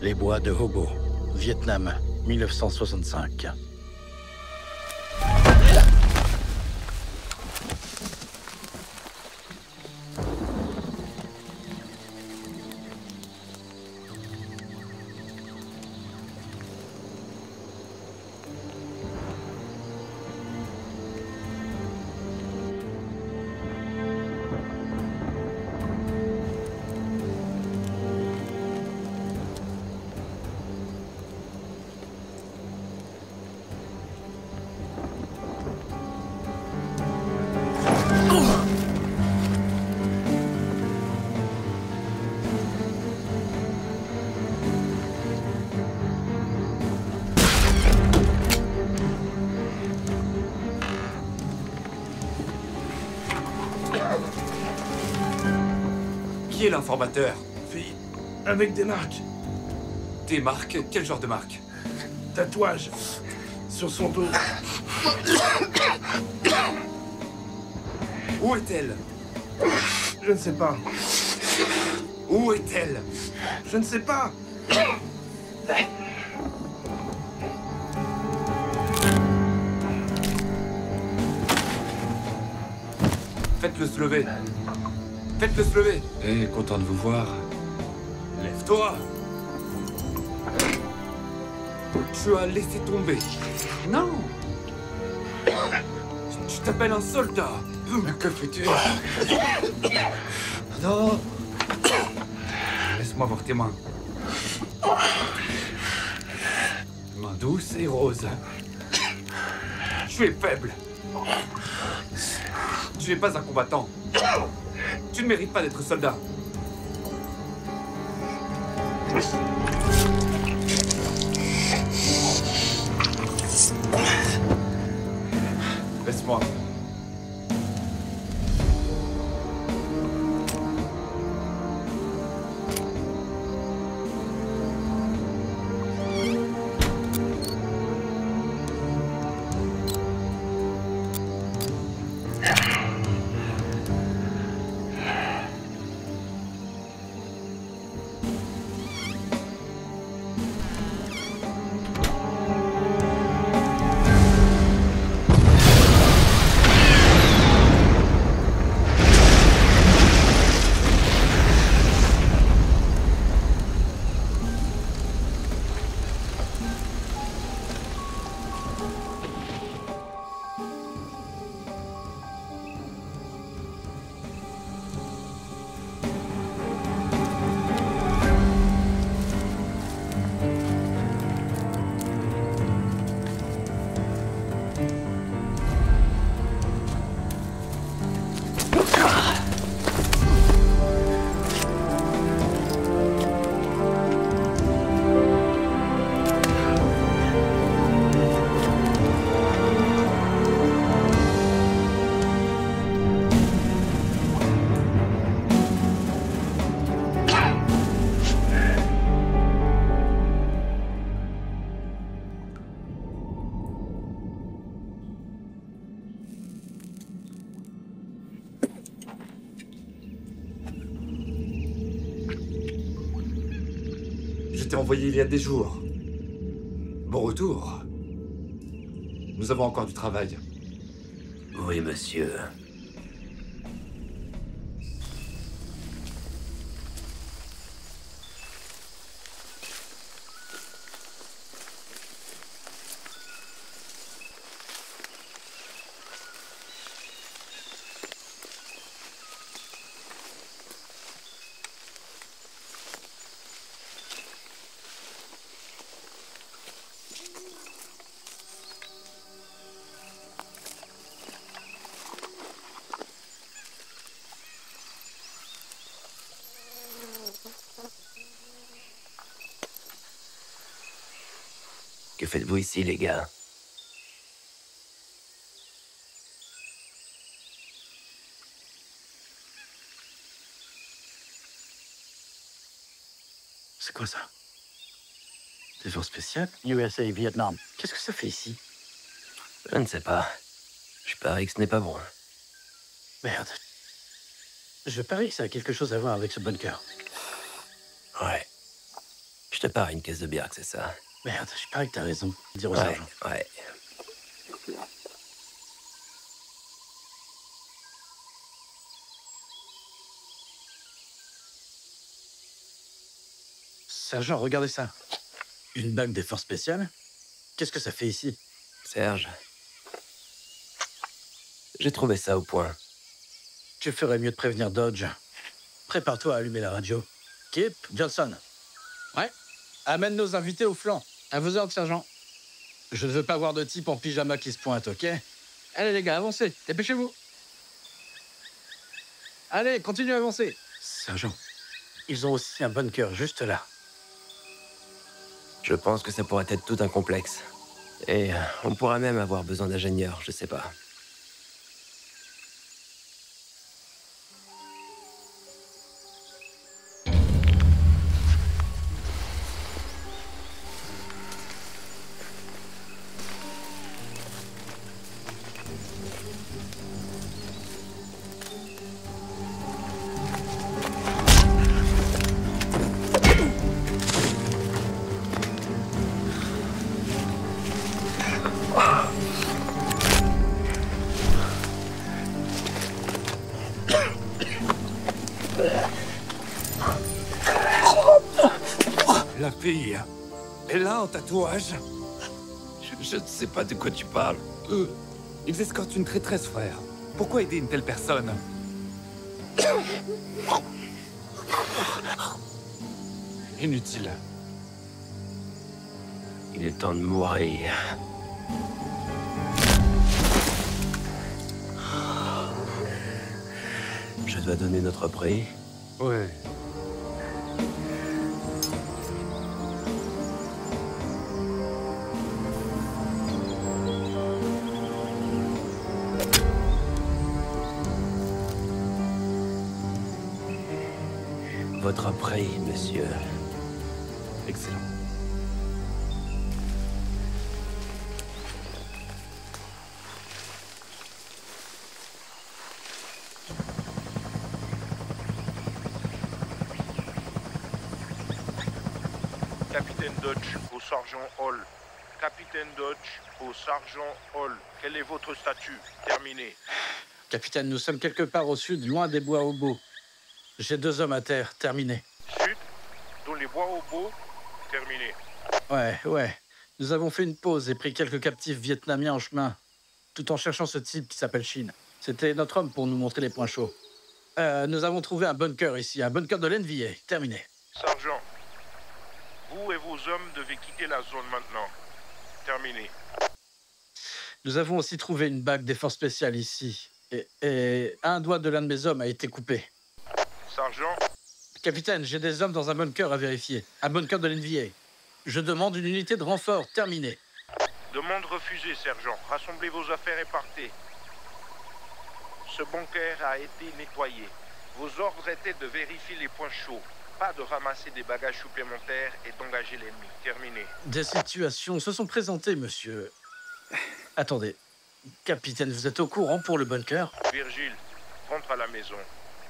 Les bois de Hobo, Vietnam, 1965. Qui est l'informateur? Fille, avec des marques. Des marques? Quel genre de marque? Tatouage. Sur son dos. Où est-elle? Je ne sais pas. Où est-elle? Je ne sais pas. Faites-le se lever. Faites-le se lever. Eh, content de vous voir. Lève-toi. Tu as laissé tomber. Non. Tu t'appelles un soldat. Mais que fais-tu? Non. Laisse-moi voir tes mains. Mains douces et roses. Tu es faible. Tu n'es pas un combattant. Tu ne mérites pas d'être soldat. Laisse-moi. Je t'ai envoyé il y a des jours. Bon retour. Nous avons encore du travail. Oui, monsieur. Que faites-vous ici, les gars? C'est quoi ça? Des forces spéciales? USA, Vietnam. Qu'est-ce que ça fait ici? Je ne sais pas. Je parie que ce n'est pas bon. Merde. Je parie que ça a quelque chose à voir avec ce bunker. Ouais. Je te pars une caisse de bière, c'est ça? Merde, je parie que t'as raison. Dire au Ouais, sergent. ouais. Sergent, regardez ça. Une bague des forces spéciales? Qu'est-ce que ça fait ici? Serge, j'ai trouvé ça au point. Tu ferais mieux de prévenir Dodge. Prépare-toi à allumer la radio. Kip, Johnson. Ouais. Amène nos invités au flanc. À vos ordres, sergent. Je ne veux pas voir de type en pyjama qui se pointe, ok? Allez, les gars, avancez. Dépêchez-vous. Allez, continuez à avancer. Sergent, ils ont aussi un bunker juste là. Je pense que ça pourrait être tout un complexe. Et on pourra même avoir besoin d'ingénieurs, je sais pas. La fille. Elle a un tatouage. Je ne sais pas de quoi tu parles. Ils escortent une traîtresse, frère. Pourquoi aider une telle personne? Inutile. Il est temps de mourir. Je dois donner notre prix. Ouais. Votre prix, monsieur. Excellent. Capitaine Dodge au sergent Hall. Capitaine Dodge au sergent Hall. Quel est votre statut? Terminé. Capitaine, nous sommes quelque part au sud, loin des bois Hobo. J'ai 2 hommes à terre. Terminé. Sud, dans les bois au beau. Terminé. Ouais. Nous avons fait une pause et pris quelques captifs vietnamiens en chemin, tout en cherchant ce type qui s'appelle Shin. C'était notre homme pour nous montrer les points chauds. Nous avons trouvé un bunker ici, un bunker de l'NVA. Terminé. Sergent, vous et vos hommes devez quitter la zone maintenant. Terminé. Nous avons aussi trouvé une bague des forces spéciales ici. Et un doigt de l'un de mes hommes a été coupé. Sergent, Capitaine, j'ai des hommes dans un bunker à vérifier. Un bunker de l'NVA. Je demande une unité de renfort. Terminé. demande refusée, sergent. Rassemblez vos affaires et partez. Ce bunker a été nettoyé. Vos ordres étaient de vérifier les points chauds, pas de ramasser des bagages supplémentaires et d'engager l'ennemi. Terminé. Des situations se sont présentées, monsieur. Attendez. Capitaine, vous êtes au courant pour le bunker? Virgile, rentre à la maison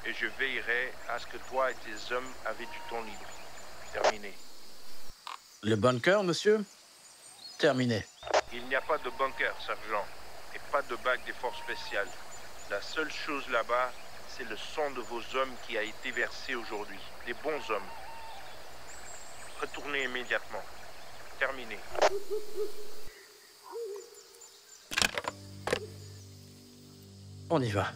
et je veillerai à ce que toi et tes hommes aient du temps libre. Terminé. Le bunker, monsieur? Terminé. Il n'y a pas de bunker, sergent, et pas de bague des forces spéciales. La seule chose là-bas, c'est le sang de vos hommes qui a été versé aujourd'hui. Les bons hommes. Retournez immédiatement. Terminé. On y va.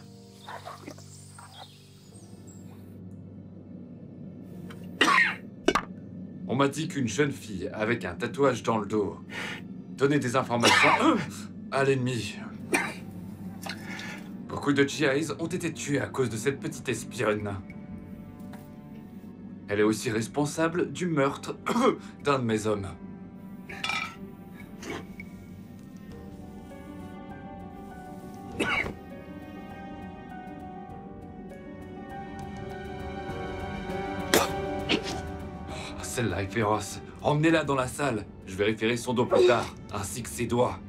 On m'a dit qu'une jeune fille avec un tatouage dans le dos donnait des informations à l'ennemi. Beaucoup de GIs ont été tués à cause de cette petite espionne. Elle est aussi responsable du meurtre d'un de mes hommes. Celle-là est féroce. Emmenez-la dans la salle. Je vérifierai son dos plus tard, ainsi que ses doigts.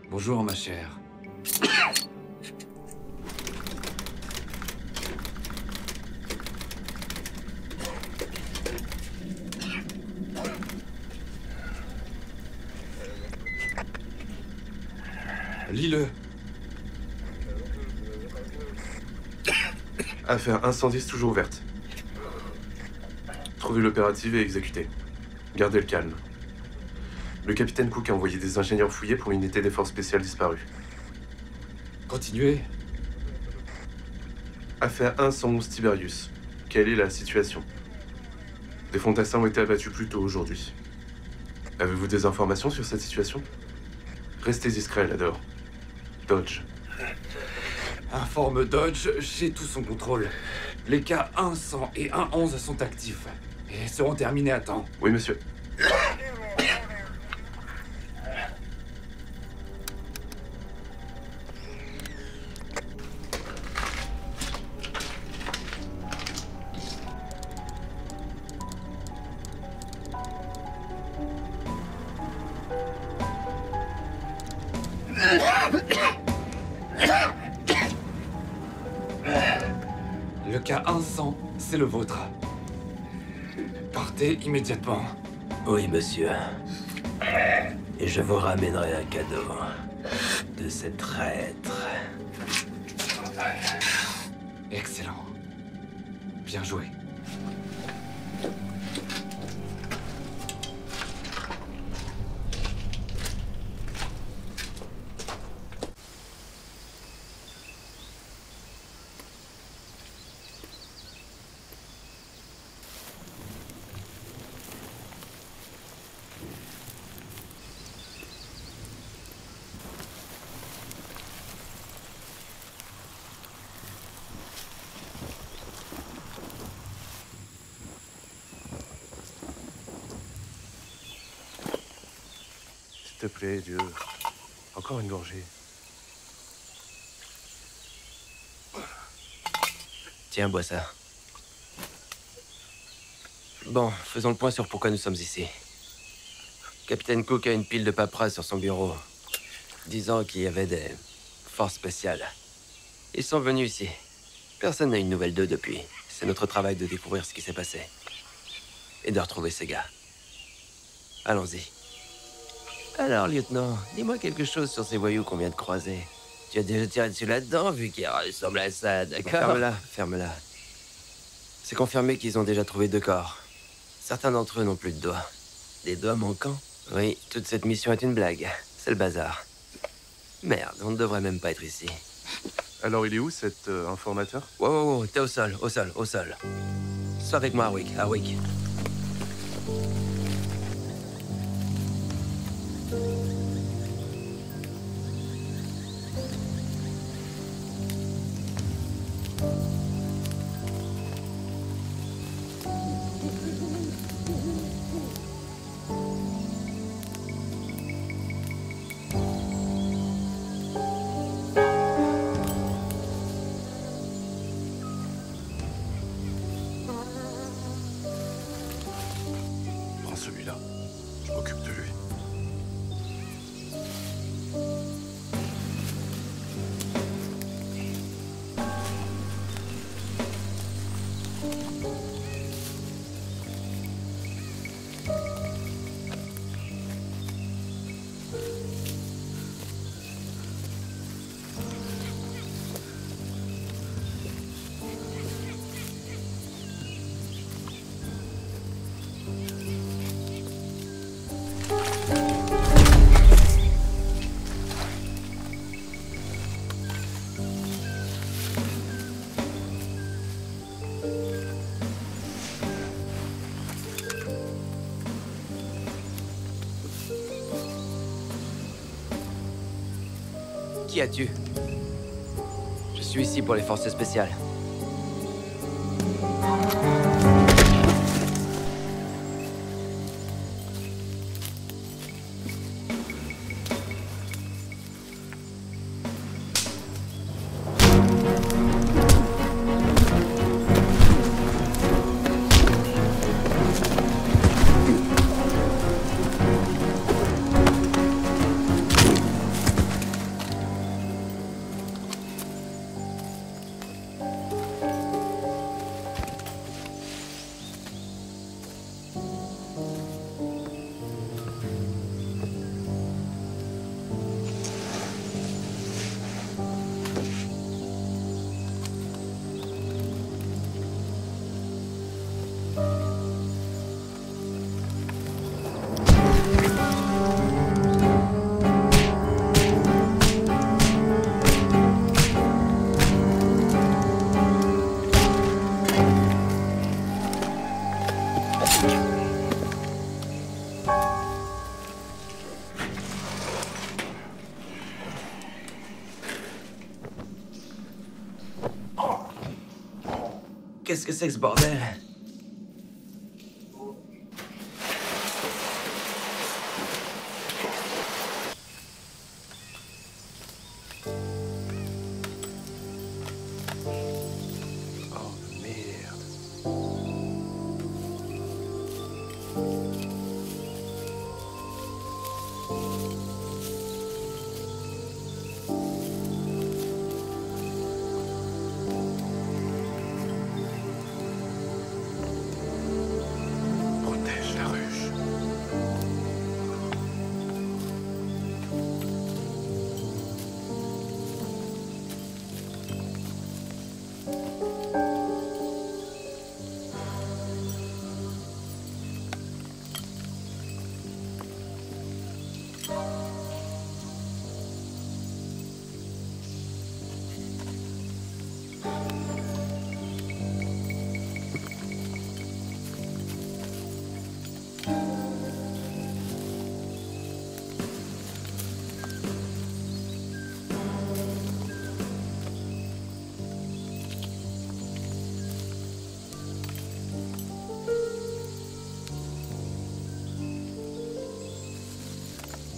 Bonjour, ma chère. Lis-le. Affaire incendie toujours ouverte. Trouvez l'opérative et exécutez. Gardez le calme. Le capitaine Cook a envoyé des ingénieurs fouiller pour une unité des forces spéciales disparues. Continuez. Affaire 111 Tiberius. Quelle est la situation? Des fantassins ont été abattus plus tôt aujourd'hui. Avez-vous des informations sur cette situation? Restez discret là-dehors. Dodge. Informe Dodge, j'ai tout son contrôle. Les cas 100 et 111 sont actifs et seront terminés à temps. Oui, monsieur. Le cas 100, c'est le vôtre. Partez immédiatement. Oui, monsieur. Et je vous ramènerai un cadeau de ces traîtres. Excellent. Bien joué. S'il te plaît, Dieu. Encore une gorgée. Tiens, bois ça. Bon, faisons le point sur pourquoi nous sommes ici. Capitaine Cook a une pile de paperasse sur son bureau, disant qu'il y avait des forces spéciales. Ils sont venus ici. Personne n'a une nouvelle d'eux depuis. C'est notre travail de découvrir ce qui s'est passé. Et de retrouver ces gars. Allons-y. Alors, lieutenant, dis-moi quelque chose sur ces voyous qu'on vient de croiser. Tu as déjà tiré dessus là-dedans, vu qu'ils ressemblent à ça, d'accord? Ferme-la, ferme-la. C'est confirmé qu'ils ont déjà trouvé 2 corps. Certains d'entre eux n'ont plus de doigts. Des doigts manquants? Oui, toute cette mission est une blague. C'est le bazar. Merde, on ne devrait même pas être ici. Alors, il est où, cet informateur? Wow, t'es au sol, au sol, au sol. Sois avec moi, Harwick. Prends celui-là. Je m'occupe de lui. Qui as-tu? Je suis ici pour les forces spéciales. qu'est-ce que c'est que ce bordel? Oh merde. Protège la ruche.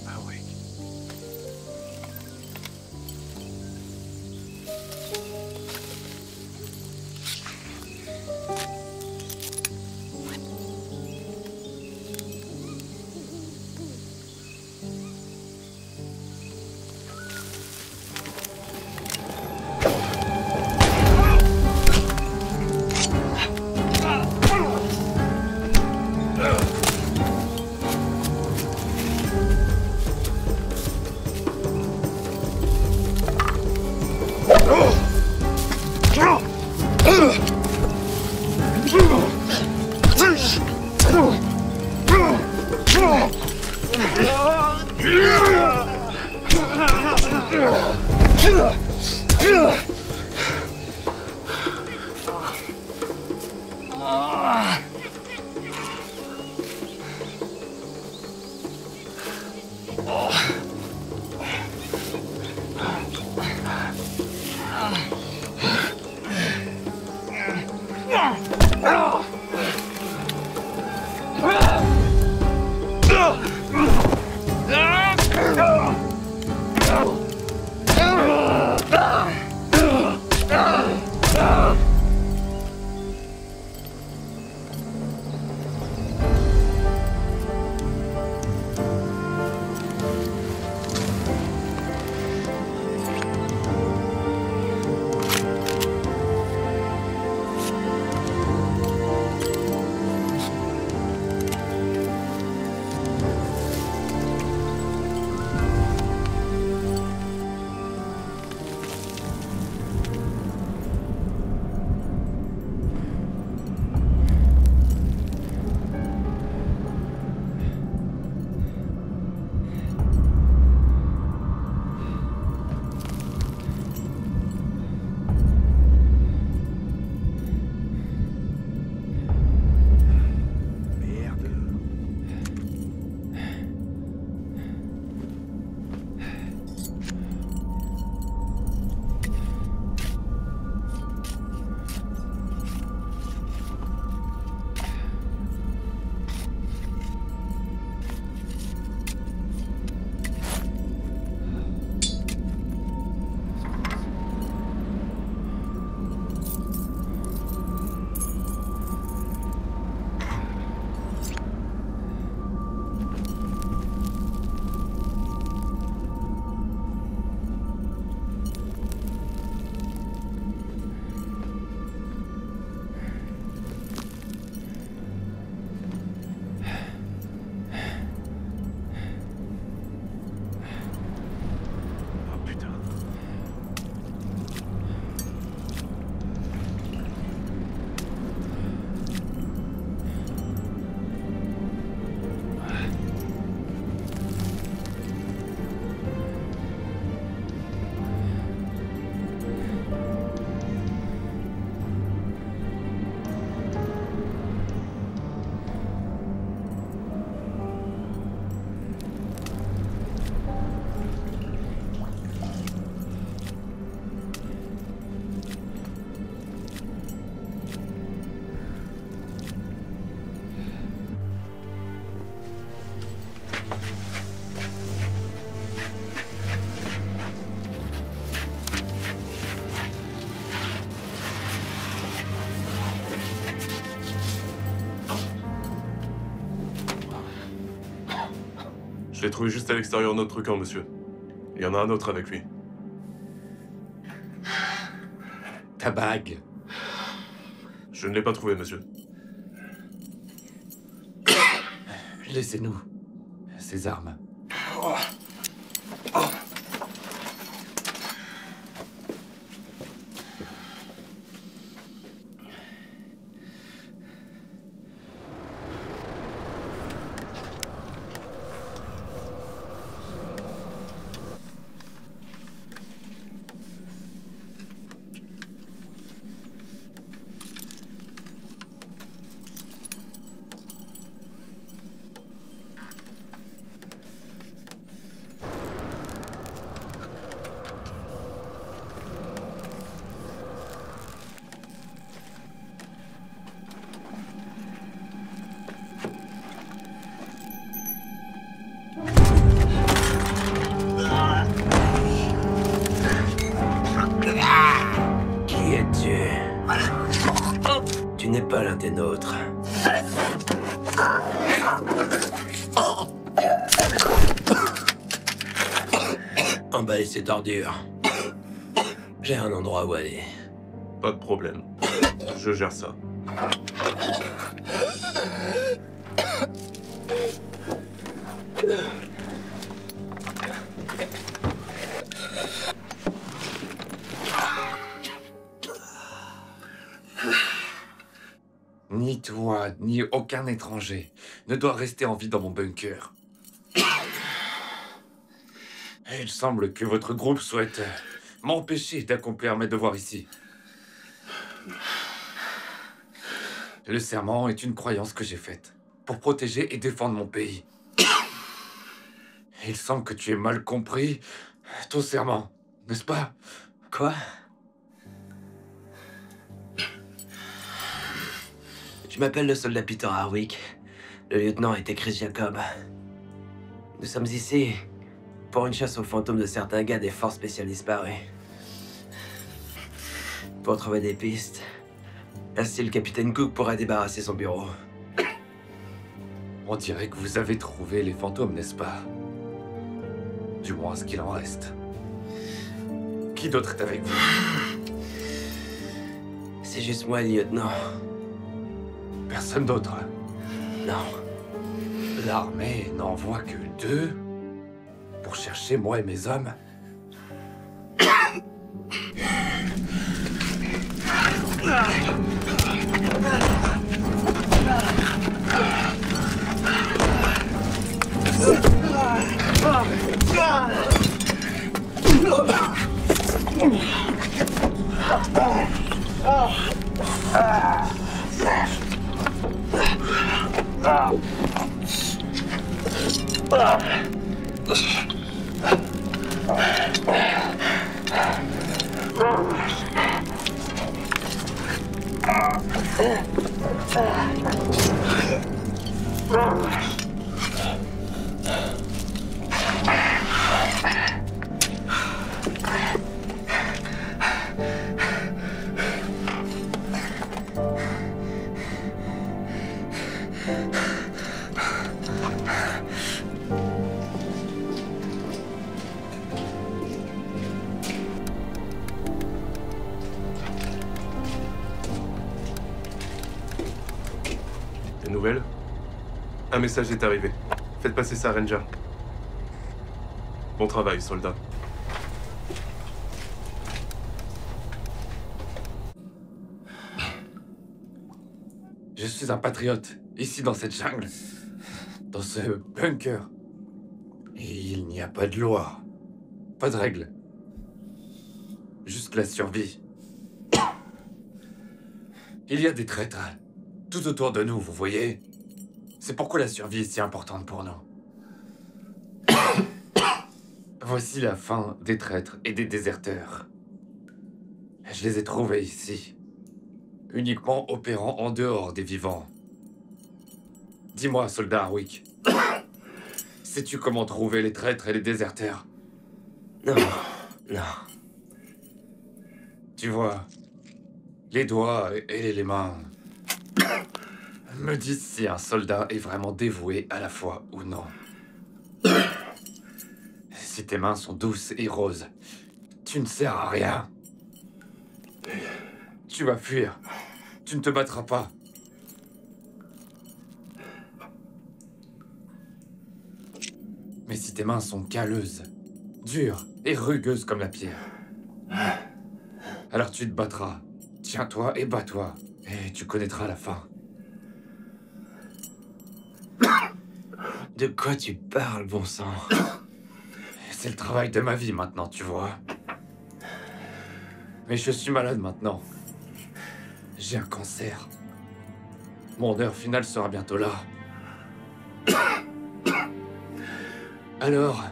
Ah oui. Je l'ai trouvé juste à l'extérieur de notre camp, monsieur. Il y en a un autre avec lui. Ta bague. Je ne l'ai pas trouvé, monsieur. Laissez-nous ces armes. Qui es-tu? Tu n'es pas l'un des nôtres. Emballe ces ordures. J'ai un endroit où aller. Pas de problème. Je gère ça. Ni toi, ni aucun étranger ne doit rester en vie dans mon bunker. Et il semble que votre groupe souhaite m'empêcher d'accomplir mes devoirs ici. Le serment est une croyance que j'ai faite pour protéger et défendre mon pays. Il semble que tu aies mal compris ton serment, n'est-ce pas? Quoi? Je m'appelle le soldat Peter Harwick. Le lieutenant était Chris Jacob. Nous sommes ici pour une chasse aux fantômes de certains gars des forces spéciales disparus. Pour trouver des pistes, ainsi le capitaine Cook pourra débarrasser son bureau. On dirait que vous avez trouvé les fantômes, n'est-ce pas? Du moins ce qu'il en reste. Qui d'autre est avec vous? C'est juste moi, le lieutenant. Personne d'autre. Non. L'armée n'envoie que 2 pour chercher moi et mes hommes. Des nouvelles? Un message est arrivé. Faites passer ça, Ranger. Bon travail, soldat. Je suis un patriote, ici dans cette jungle, dans ce bunker. Et il n'y a pas de loi, pas de règles. Juste la survie. Il y a des traîtres tout autour de nous, vous voyez? C'est pourquoi la survie est si importante pour nous. Voici la fin des traîtres et des déserteurs. Je les ai trouvés ici, uniquement opérant en dehors des vivants. Dis-moi, soldat Harwick, sais-tu comment trouver les traîtres et les déserteurs? Non, non. Tu vois, les doigts et les mains me disent si un soldat est vraiment dévoué à la foi ou non. Si tes mains sont douces et roses, tu ne sers à rien. Tu vas fuir. Tu ne te battras pas. Mais si tes mains sont calleuses, dures et rugueuses comme la pierre, alors tu te battras. Tiens-toi et bats-toi, et tu connaîtras la fin. De quoi tu parles, bon sang? C'est le travail de ma vie maintenant, tu vois. Mais je suis malade maintenant. J'ai un cancer. Mon heure finale sera bientôt là. Alors,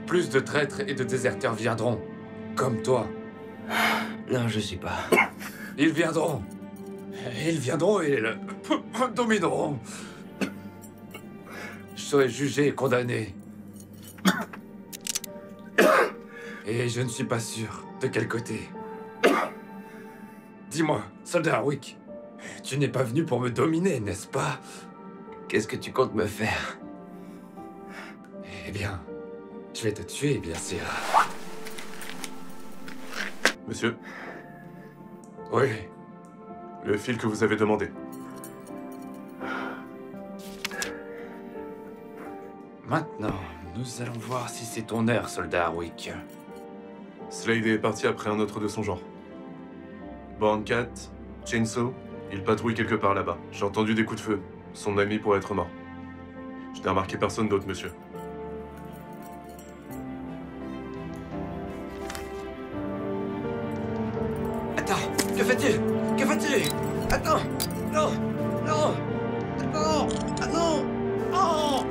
plus de traîtres et de déserteurs viendront, comme toi. Non, je suis pas. Ils viendront. Ils viendront et ils domineront. Je serai jugé et condamné. Et je ne suis pas sûr de quel côté. Dis-moi, soldat Hardwick, tu n'es pas venu pour me dominer, n'est-ce pas? Qu'est-ce que tu comptes me faire? Eh bien, je vais te tuer, bien sûr. Monsieur, Oui, le fil que vous avez demandé. maintenant, nous allons voir si c'est ton heure, soldat Hardwick. Slade est parti après un autre de son genre. Borncat, Chainsaw, il patrouille quelque part là-bas. J'ai entendu des coups de feu. Son ami pourrait être mort. Je n'ai remarqué personne d'autre, monsieur. Attends, que fais-tu? Que fais-tu? Attends! Non! Non! Attends! Ah non! Non!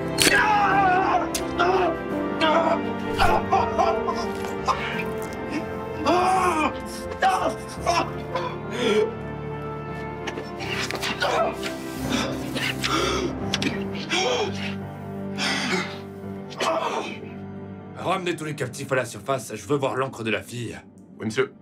Ramenez tous les captifs à la surface, je veux voir l'encre de la fille. Oui, monsieur.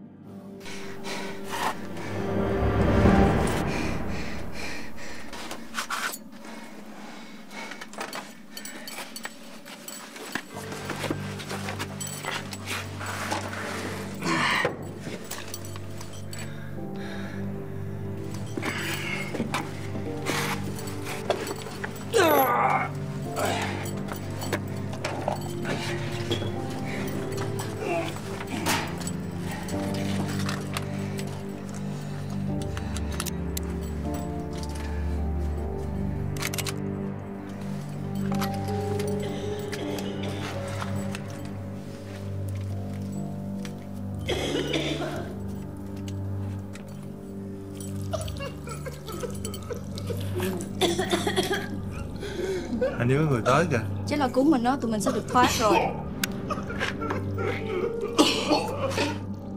Hình như có người tới kìa. Chắc là cứu mình đó, tụi mình sẽ được thoát rồi.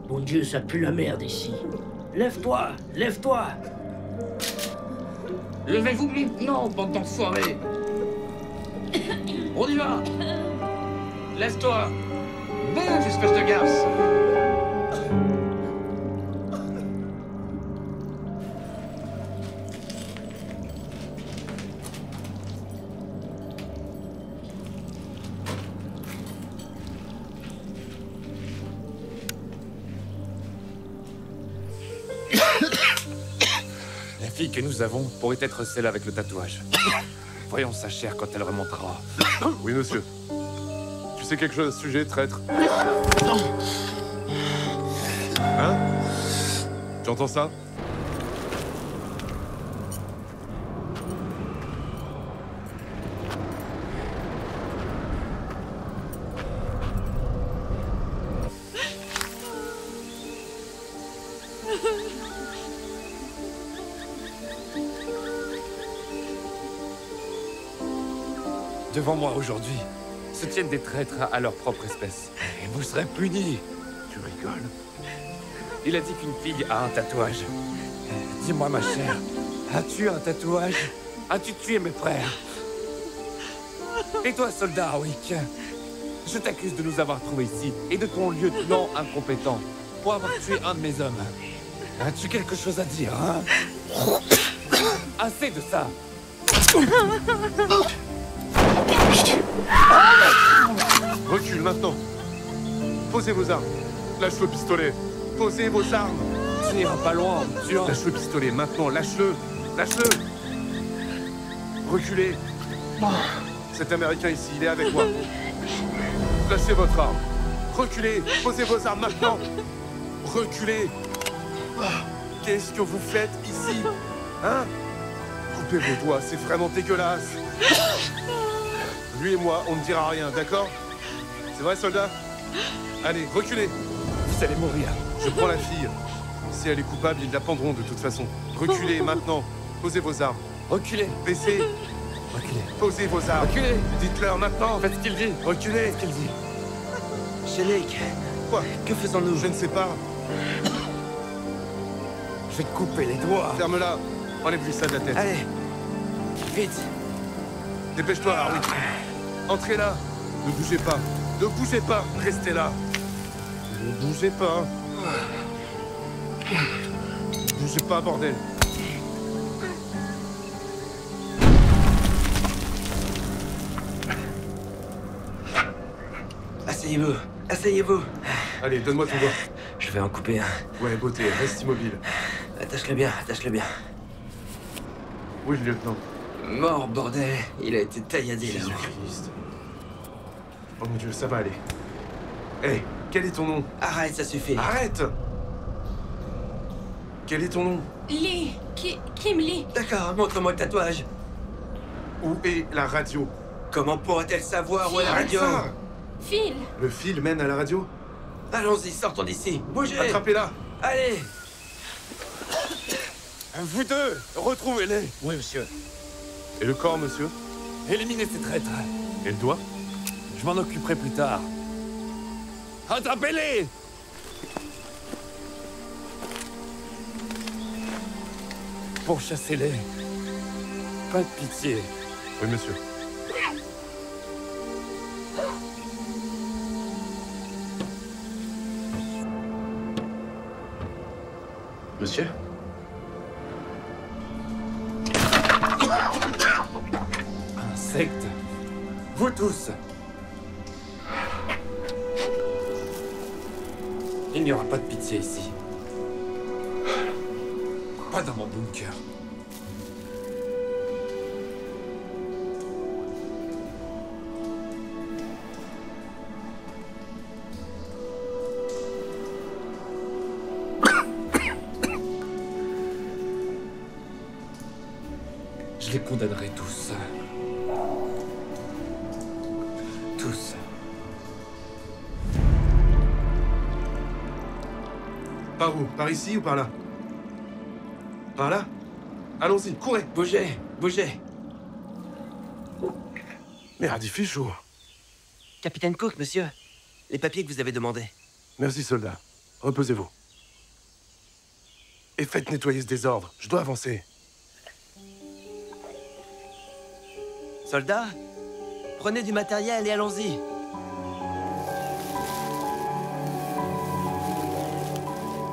Mon Dieu, ça pue la merde ici. Lève-toi, lève-toi. Levez-vous maintenant, bande d'enfoirés. On y va. Lève-toi. Bouge, espèce de garce. La fille que nous avons pourrait être celle avec le tatouage. Voyons sa chair quand elle remontera. Oui, monsieur. Tu sais quelque chose à ce sujet, traître? Hein? Tu entends ça? Devant moi aujourd'hui, se tiennent des traîtres à leur propre espèce. Et vous serez punis. Tu rigoles? Il a dit qu'une fille a un tatouage. Dis-moi, ma chère, as-tu un tatouage? As-tu tué mes frères? Et toi, soldat Hardwick, je t'accuse de nous avoir trouvés ici et de ton lieutenant incompétent pour avoir tué un de mes hommes. As-tu quelque chose à dire, hein? Assez de ça! Recule, maintenant. Posez vos armes. Lâche le pistolet. Posez vos armes. Tu n'iras pas loin, en me tuant. Lâche le pistolet, maintenant, lâche-le. Lâche-le. Reculez. Cet Américain ici, il est avec moi. Lâchez votre arme. Reculez. Posez vos armes maintenant. Reculez. Qu'est-ce que vous faites ici? Hein? Coupez vos doigts, c'est vraiment dégueulasse. Lui et moi, on ne dira rien, d'accord? C'est vrai, soldat? Allez, reculez. Vous allez mourir. Je prends la fille. Si elle est coupable, ils la pendront de toute façon. Reculez, maintenant. Posez vos armes. Reculez. Baissez. Reculez. Posez vos armes. Reculez. Dites-leur maintenant. Faites ce qu'il dit. Reculez. Faites ce qu'il dit. Shelley, Quoi? que faisons-nous? Je ne sais pas. Je vais te couper les doigts. Ferme-la. Enlève-lui ça de la tête. Allez, vite. Dépêche-toi, Harry. Entrez là. Ne bougez pas. Ne bougez pas. Restez là. Ne bougez pas. Ne bougez pas, bordel. Asseyez-vous, asseyez-vous. Allez, donne-moi ton doigt. Je vais en couper un. Ouais, beauté, reste immobile. Attache-le bien, attache-le bien. Oui, le lieutenant. Mort, bordel. Il a été tailladé là-haut. Jésus-Christ. Oh mon Dieu, ça va aller. Hé, quel est ton nom? Arrête, ça suffit. Arrête! Quel est ton nom? Lee. Kim Lee. D'accord, montre-moi le tatouage. Où est la radio? Comment pourrait-elle savoir où est la Arrête radio? ça! Phil. Le fil mène à la radio? Allons-y, sortons d'ici. Bougez. Attrapez-la! Allez. Vous deux, retrouvez-les. Oui, monsieur. Et le corps, monsieur? Éliminez ces traîtres. Et le doigt? Je m'en occuperai plus tard. Attrapez-les! Pourchassez-les. Pas de pitié. Oui, monsieur. Monsieur? Insectes. Vous tous. Il n'y aura pas de pitié ici. Pas dans mon bunker. Je les condamnerai tous. Tous. Par où? Par ici ou par là? Par là? Allons-y, courez! Bougez, bougez. Merde, il fait chaud. Capitaine Cook, monsieur. Les papiers que vous avez demandés. Merci, soldat. Reposez-vous. Et faites nettoyer ce désordre. Je dois avancer. Soldats, prenez du matériel et allons-y.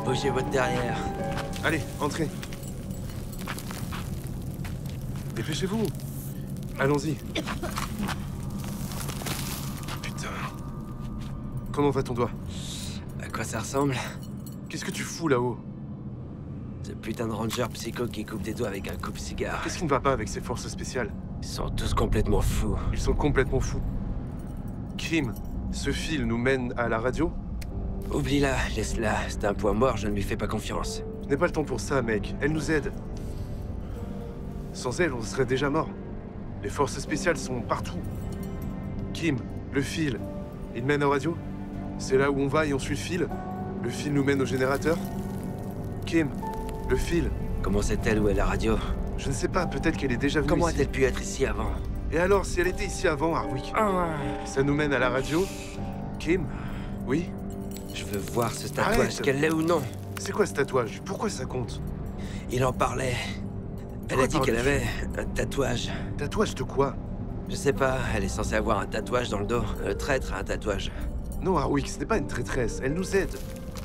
Bougez votre derrière. Allez, entrez. Dépêchez-vous. Allons-y. Putain. Comment va ton doigt? À quoi ça ressemble? Qu'est-ce que tu fous là-haut? Ce putain de ranger psycho qui coupe des doigts avec un coupe-cigare. Qu'est-ce qui ne va pas avec ces forces spéciales? Ils sont tous complètement fous. Ils sont complètement fous. Kim, ce fil nous mène à la radio? Oublie-la, laisse-la. C'est un point mort, je ne lui fais pas confiance. Je n'ai pas le temps pour ça, mec. Elle nous aide. Sans elle, on serait déjà mort. Les forces spéciales sont partout. Kim, le fil, il mène à la radio? C'est là où on va et on suit le fil? Le fil nous mène au générateur? Kim, le fil. Comment sait-elle où est la radio? Je ne sais pas, peut-être qu'elle est déjà venue Comment ici. a-t-elle pu être ici avant? Et alors, si elle était ici avant, Harwick, ça nous mène à la radio? Kim? Oui? Je veux voir ce tatouage, Arrête. qu'elle l'ait ou non. C'est quoi ce tatouage? Pourquoi ça compte? Il en parlait. Elle quoi a dit qu'elle parles-tu? avait un tatouage. Tatouage de quoi? Je sais pas, elle est censée avoir un tatouage dans le dos. Le traître a un tatouage. Non, Harwick, ce n'est pas une traîtresse. Elle nous aide.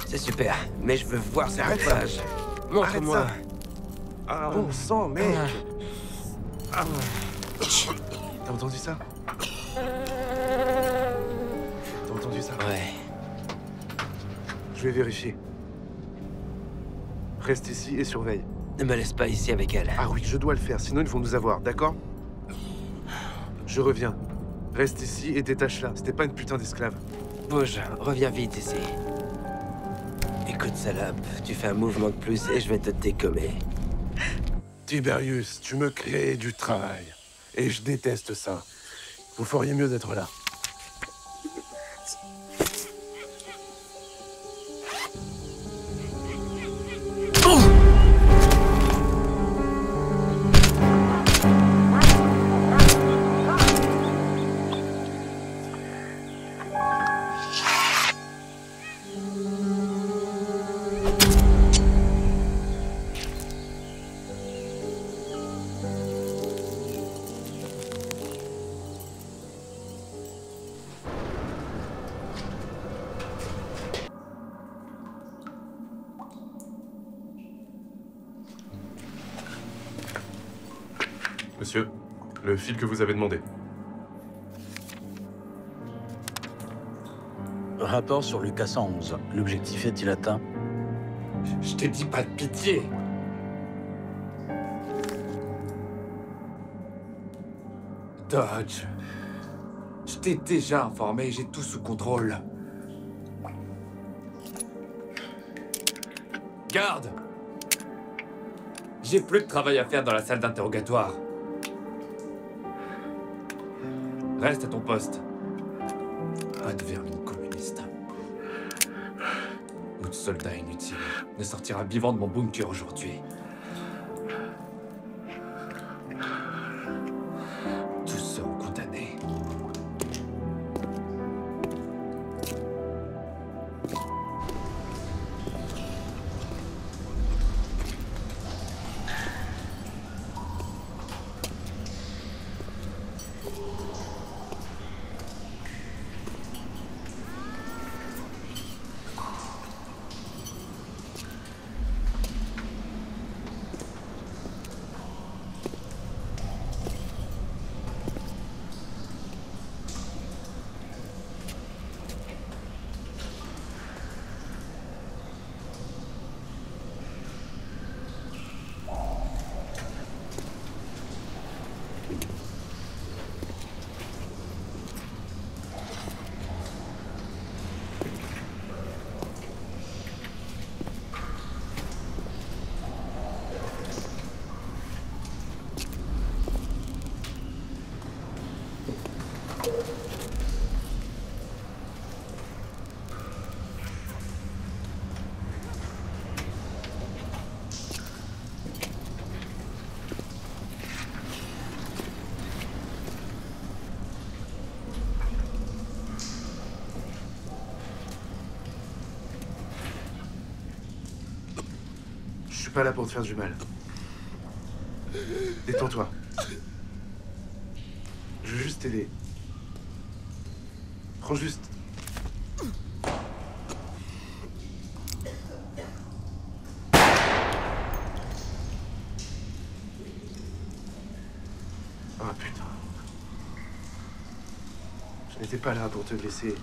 C'est super, mais je veux voir ce Arrête ça. tatouage. Montre-moi. Arrête ça. Bon sang, mec. Ah. T'as entendu ça? T'as entendu Ouais. Je vais vérifier. Reste ici et surveille. Ne me laisse pas ici avec elle. Ah oui, je dois le faire, sinon ils vont nous avoir, d'accord? Je reviens. Reste ici et détache-la. C'était pas une putain d'esclave. Bouge, reviens vite ici. Écoute, salope, tu fais un mouvement de plus et je vais te décommer. Tiberius, tu me crées du travail. Et je déteste ça. Vous feriez mieux d'être là. Monsieur, le fil que vous avez demandé. Rapport sur Lucas 111. L'objectif est-il atteint? Je te dis pas de pitié. Dodge. Je t'ai déjà informé, j'ai tout sous contrôle. Garde! J'ai plus de travail à faire dans la salle d'interrogatoire. Reste à ton poste. Pas de vermine communiste. Ou de soldat inutile ne sortira vivant de mon bunker aujourd'hui. Tous seront condamnés. Je suis pas là pour te faire du mal. Détends-toi. Je veux juste t'aider. Prends juste... Ah putain. Je n'étais pas là pour te blesser.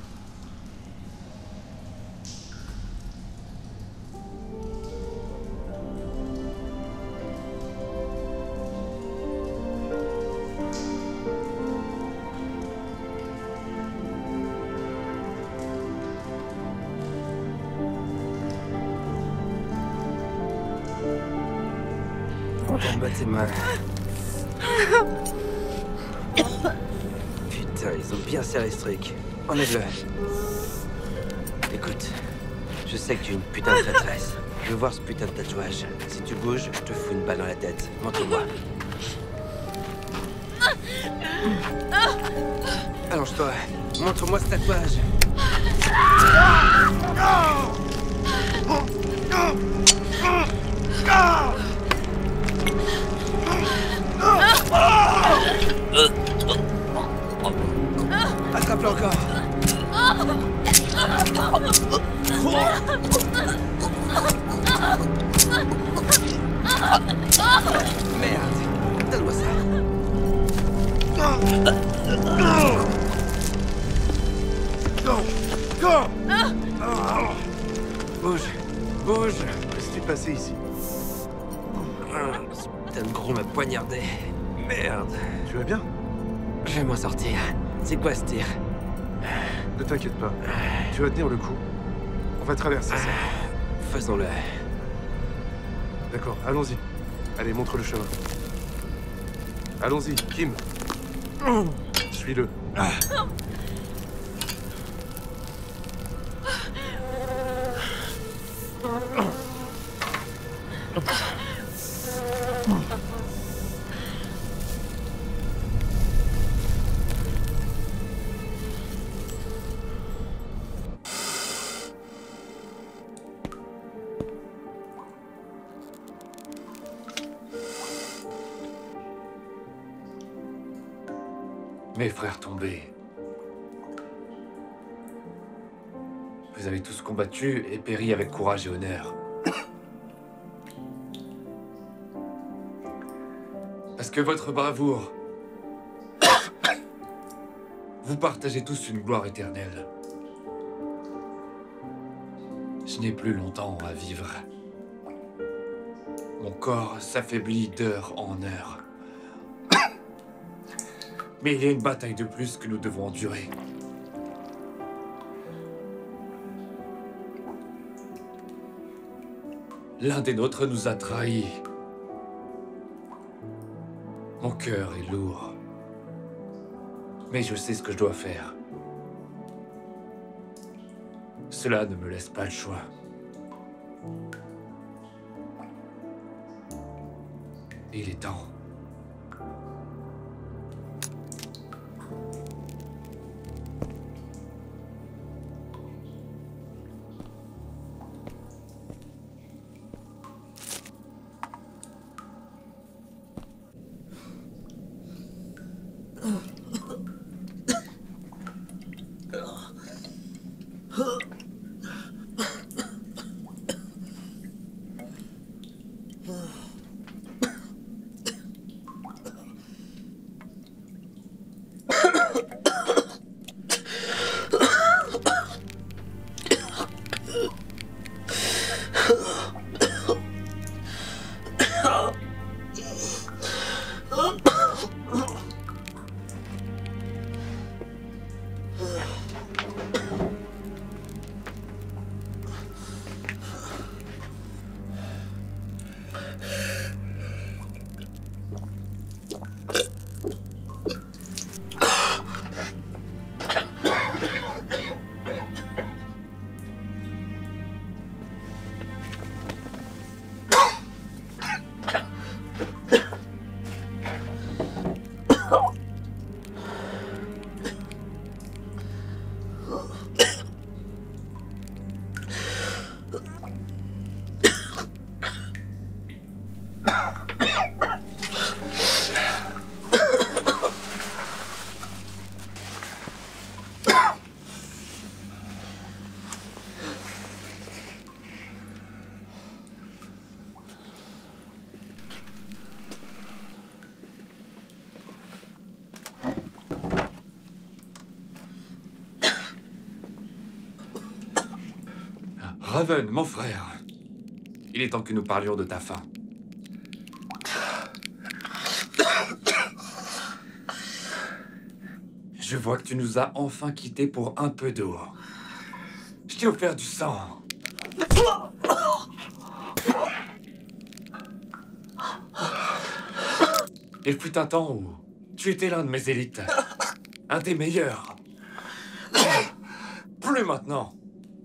Tes mains. Putain, ils ont bien serré ce truc. Enlève-le. Écoute, je sais que tu es une putain de traîtresse. Je veux voir ce putain de tatouage. Si tu bouges, je te fous une balle dans la tête. Montre-moi. Allonge-toi. Montre-moi ce tatouage. Attrape-le encore. Merde. Donne-moi ça. Go! Bouge. Bouge. Laisse-lui passer ici. Ce putain de gros m'a poignardé. Merde. Tu vas bien? Je vais m'en sortir. C'est quoi ce tir? Ne t'inquiète pas. Tu vas tenir le coup. On va traverser ça. Faisons-le. D'accord, allons-y. Allez, montre le chemin. Allons-y, Kim. Suis-le. Mes frères tombés. Vous avez tous combattu et péri avec courage et honneur. Parce que votre bravoure... Vous partagez tous une gloire éternelle. Je n'ai plus longtemps à vivre. Mon corps s'affaiblit d'heure en heure. Mais il y a une bataille de plus que nous devons endurer. L'un des nôtres nous a trahis. Mon cœur est lourd. Mais je sais ce que je dois faire. Cela ne me laisse pas le choix. Il est temps. Raven, mon frère. Il est temps que nous parlions de ta faim. Je vois que tu nous as enfin quittés pour un peu d'eau. Je t'ai offert du sang. Il fut un temps où tu étais l'un de mes élites. Un des meilleurs. Plus maintenant.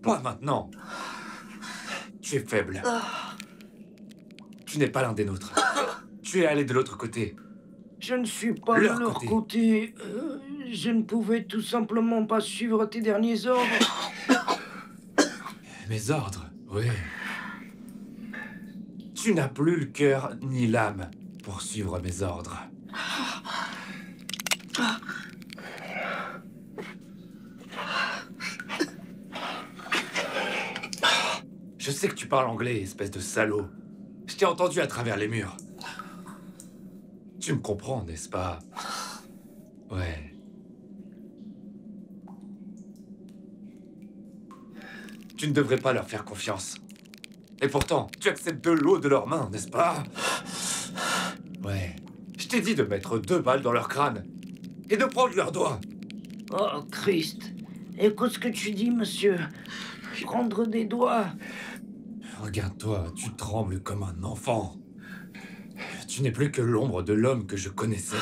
Pas maintenant. Tu es faible. Tu n'es pas l'un des nôtres. Tu es allé de l'autre côté. Je ne suis pas de leur côté. Je ne pouvais tout simplement pas suivre tes derniers ordres. Mes ordres, oui. Tu n'as plus le cœur ni l'âme pour suivre mes ordres. Je sais que tu parles anglais, espèce de salaud. Je t'ai entendu à travers les murs. Tu me comprends, n'est-ce pas? Ouais. Tu ne devrais pas leur faire confiance. Et pourtant, tu acceptes de l'eau de leurs mains, n'est-ce pas? Ouais. Je t'ai dit de mettre 2 balles dans leur crâne. Et de prendre leurs doigts. Oh, Christ. Écoute ce que tu dis, monsieur. Prendre des doigts. Regarde-toi, tu trembles comme un enfant. Tu n'es plus que l'ombre de l'homme que je connaissais.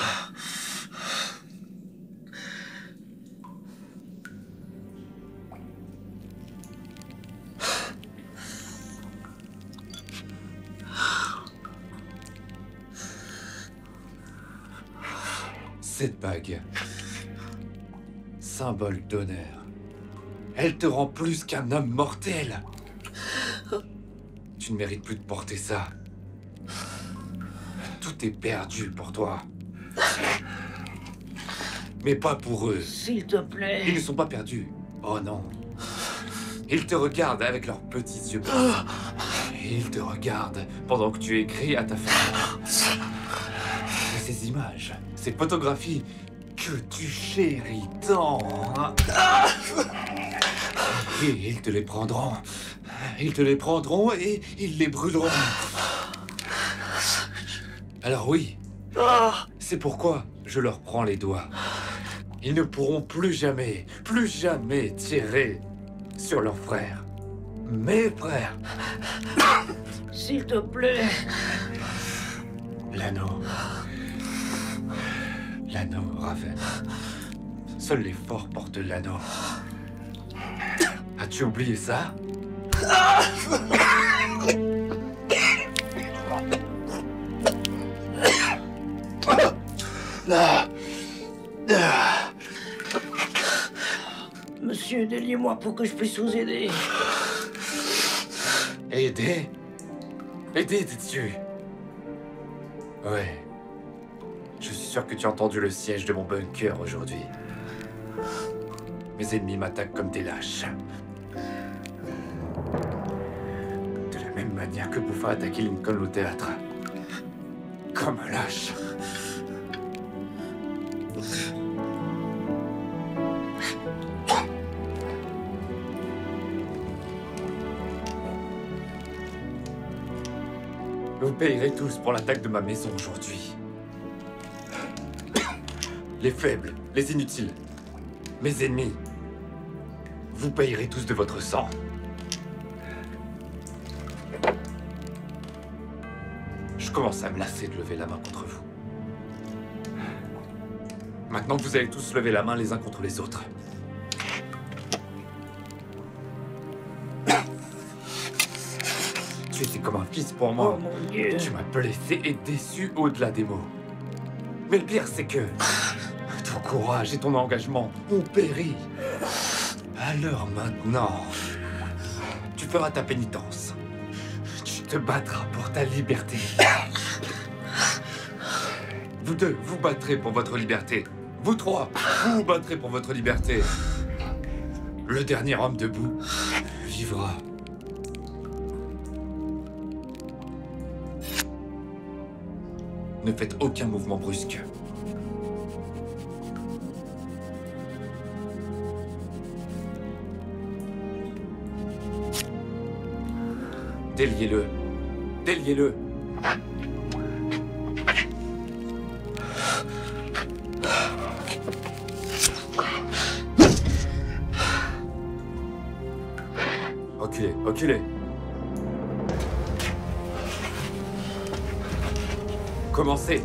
Cette bague, symbole d'honneur, elle te rend plus qu'un homme mortel. Tu ne mérites plus de porter ça. Tout est perdu pour toi. Mais pas pour eux. S'il te plaît. Ils ne sont pas perdus. Oh non. Ils te regardent avec leurs petits yeux bleus. Ils te regardent pendant que tu écris à ta femme. Et ces images, ces photographies que tu chéris tant. Et ils te les prendront. Ils te les prendront et ils les brûleront. Alors oui, c'est pourquoi je leur prends les doigts. Ils ne pourront plus jamais tirer sur leurs frères. Mes frères. S'il te plaît. L'anneau. L'anneau, Raven. Seuls les forts portent l'anneau. As-tu oublié ça? Monsieur, déliez-moi pour que je puisse vous aider. Aider? Aider, dis-tu? Ouais. Je suis sûr que tu as entendu le siège de mon bunker aujourd'hui. Mes ennemis m'attaquent comme des lâches. De la même manière que Buffa a attaqué Lincoln au théâtre. Comme un lâche. Vous payerez tous pour l'attaque de ma maison aujourd'hui. Les faibles, les inutiles, mes ennemis. Vous payerez tous de votre sang. Je commence à me lasser de lever la main contre vous. Maintenant que vous allez tous lever la main les uns contre les autres. Tu étais comme un fils pour moi. Oh mon Dieu. Tu m'as blessé et déçu au-delà des mots. Mais le pire, c'est que ton courage et ton engagement ont péri. Alors maintenant, tu feras ta pénitence. Tu te battras pour ta liberté. Vous deux, vous battrez pour votre liberté. Vous trois, vous vous battrez pour votre liberté. Le dernier homme debout vivra. Ne faites aucun mouvement brusque. Déliez-le. Déliez-le. Reculez, reculez. Commencez.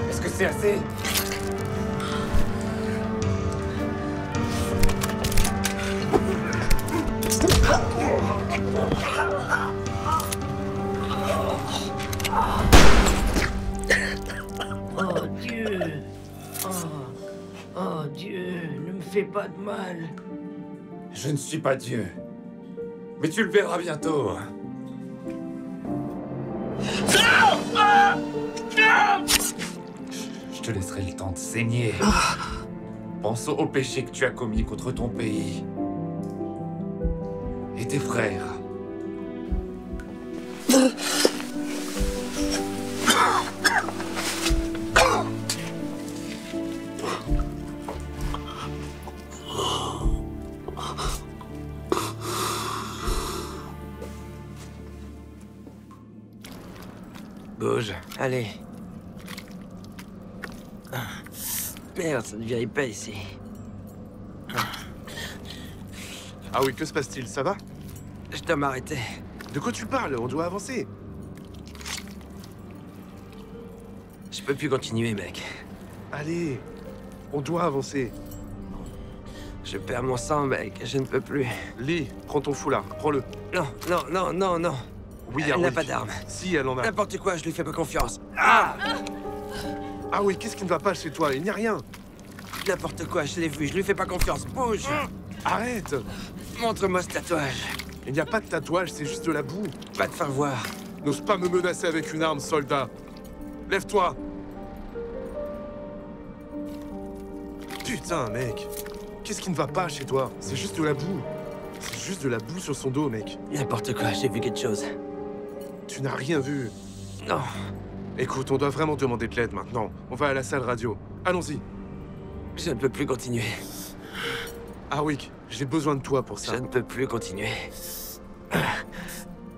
Est-ce que c'est assez? Oh Dieu, ne me fais pas de mal. Je ne suis pas Dieu. Mais tu le verras bientôt. Je te laisserai le temps de saigner. Pense au péché que tu as commis contre ton pays. Et tes frères. Bouge. Allez. Merde, ça ne vieillit pas ici. Ah oui, que se passe-t-il? Ça va? Je dois m'arrêter. De quoi tu parles? On doit avancer. Je peux plus continuer, mec. Allez, on doit avancer. Je perds mon sang, mec. Je ne peux plus. Lee, prends ton foulard. Prends-le. Non, non, non, non, non. Oui, Elle n'a oui. pas d'arme. Si, elle en a. N'importe quoi, je lui fais pas confiance. Ah! Ah oui, qu'est-ce qui ne va pas chez toi? Il n'y a rien. N'importe quoi, je l'ai vu, je lui fais pas confiance. Bouge! Arrête! Montre-moi ce tatouage. Il n'y a pas de tatouage, c'est juste de la boue. Va te faire voir. N'ose pas me menacer avec une arme, soldat. Lève-toi! Putain, mec. Qu'est-ce qui ne va pas chez toi? C'est juste de la boue. C'est juste de la boue sur son dos, mec. N'importe quoi, j'ai vu quelque chose. Tu n'as rien vu. Non. Écoute, on doit vraiment demander de l'aide maintenant. On va à la salle radio. Allons-y. Je ne peux plus continuer. Harwick, j'ai besoin de toi pour ça. Je ne peux plus continuer.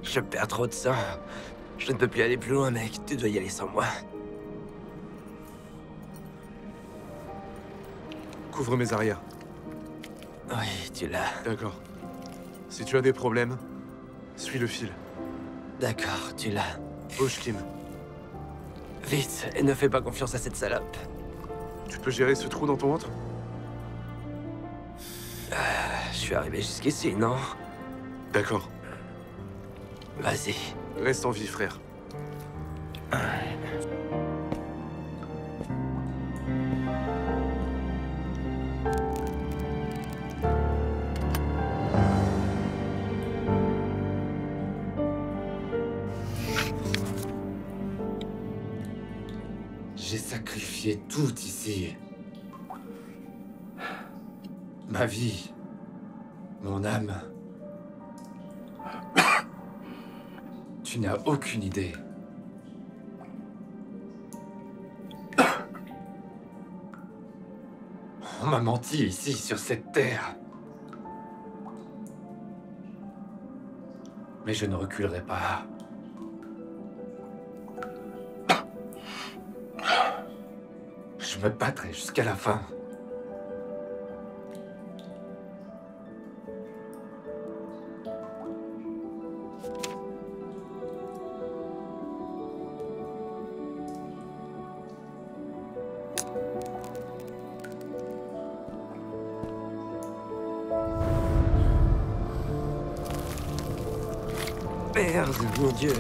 Je perds trop de sang. Je ne peux plus aller plus loin, mec. Tu dois y aller sans moi. Couvre mes arrières. Oui, tu l'as. D'accord. Si tu as des problèmes, suis le fil. D'accord, tu l'as. Bouge, Kim. Vite, et ne fais pas confiance à cette salope. Tu peux gérer ce trou dans ton ventre? Je suis arrivé jusqu'ici, non? D'accord. Vas-y. Reste en vie, frère. J'ai sacrifié tout ici. Ma vie. Mon âme. Tu n'as aucune idée. On m'a menti ici, sur cette terre. Mais je ne reculerai pas. Je me battrai jusqu'à la fin. Merde, mon Dieu.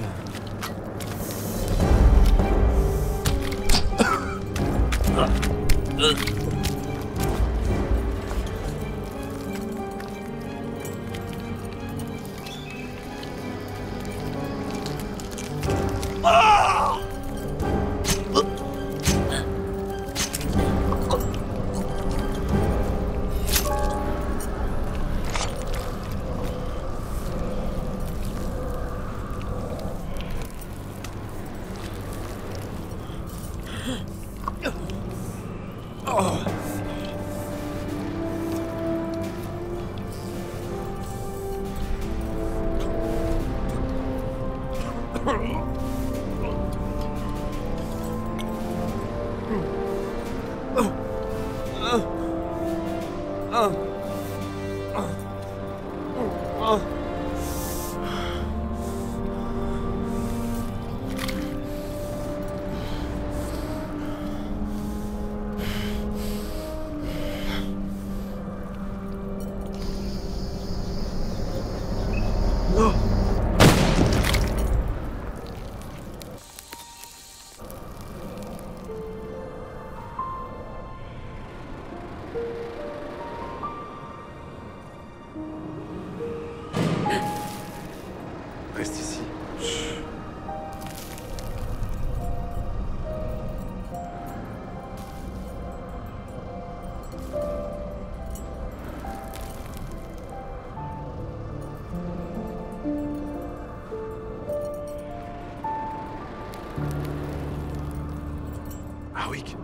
Harwick.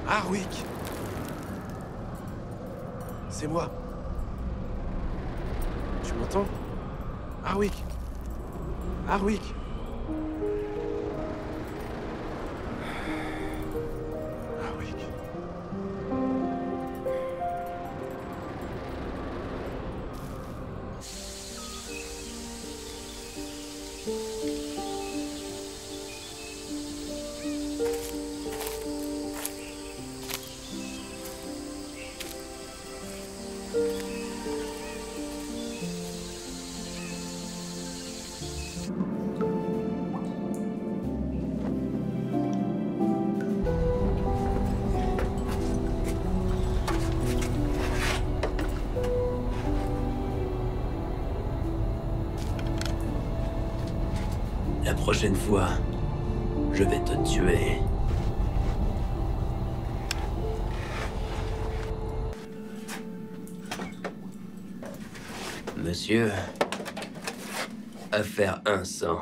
Harwick. C'est moi. Tu m'entends? Harwick. Harwick. Harwick. La prochaine fois, je vais te tuer. Monsieur, affaire 100.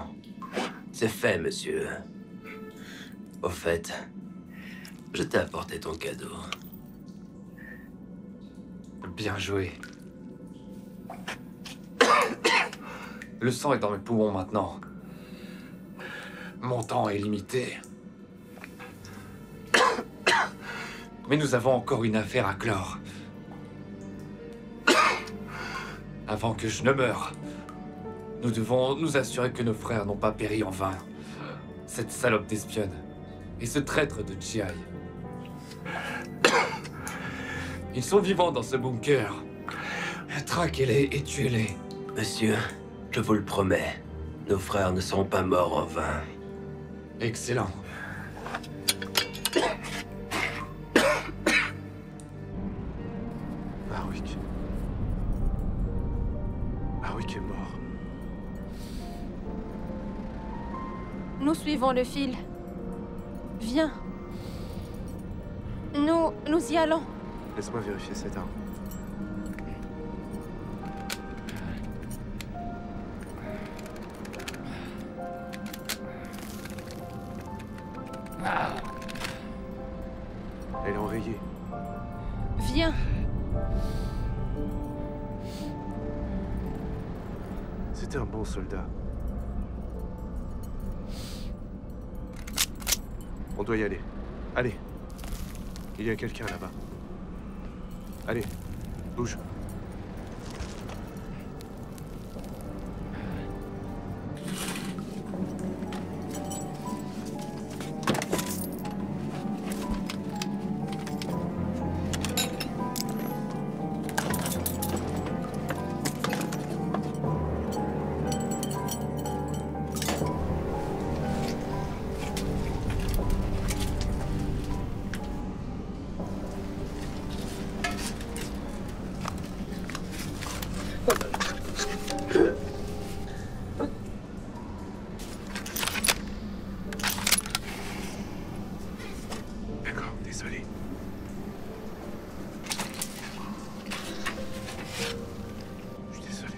C'est fait, monsieur. Au fait, je t'ai apporté ton cadeau. Bien joué. Le sang est dans mes poumons maintenant. Mon temps est limité. Mais nous avons encore une affaire à clore. Avant que je ne meure, nous devons nous assurer que nos frères n'ont pas péri en vain. Cette salope d'espionne et ce traître de GI. Ils sont vivants dans ce bunker. Traquez-les et tuez-les. Monsieur, je vous le promets, nos frères ne seront pas morts en vain. Excellent. Harwick. Harwick est mort. Nous suivons le fil. Viens. Nous y allons. Laisse-moi vérifier cette arme. Elle est enrayée. Viens. C'était un bon soldat. On doit y aller. Allez. Il y a quelqu'un là-bas. Allez, bouge. D'accord, désolé. Je suis désolé.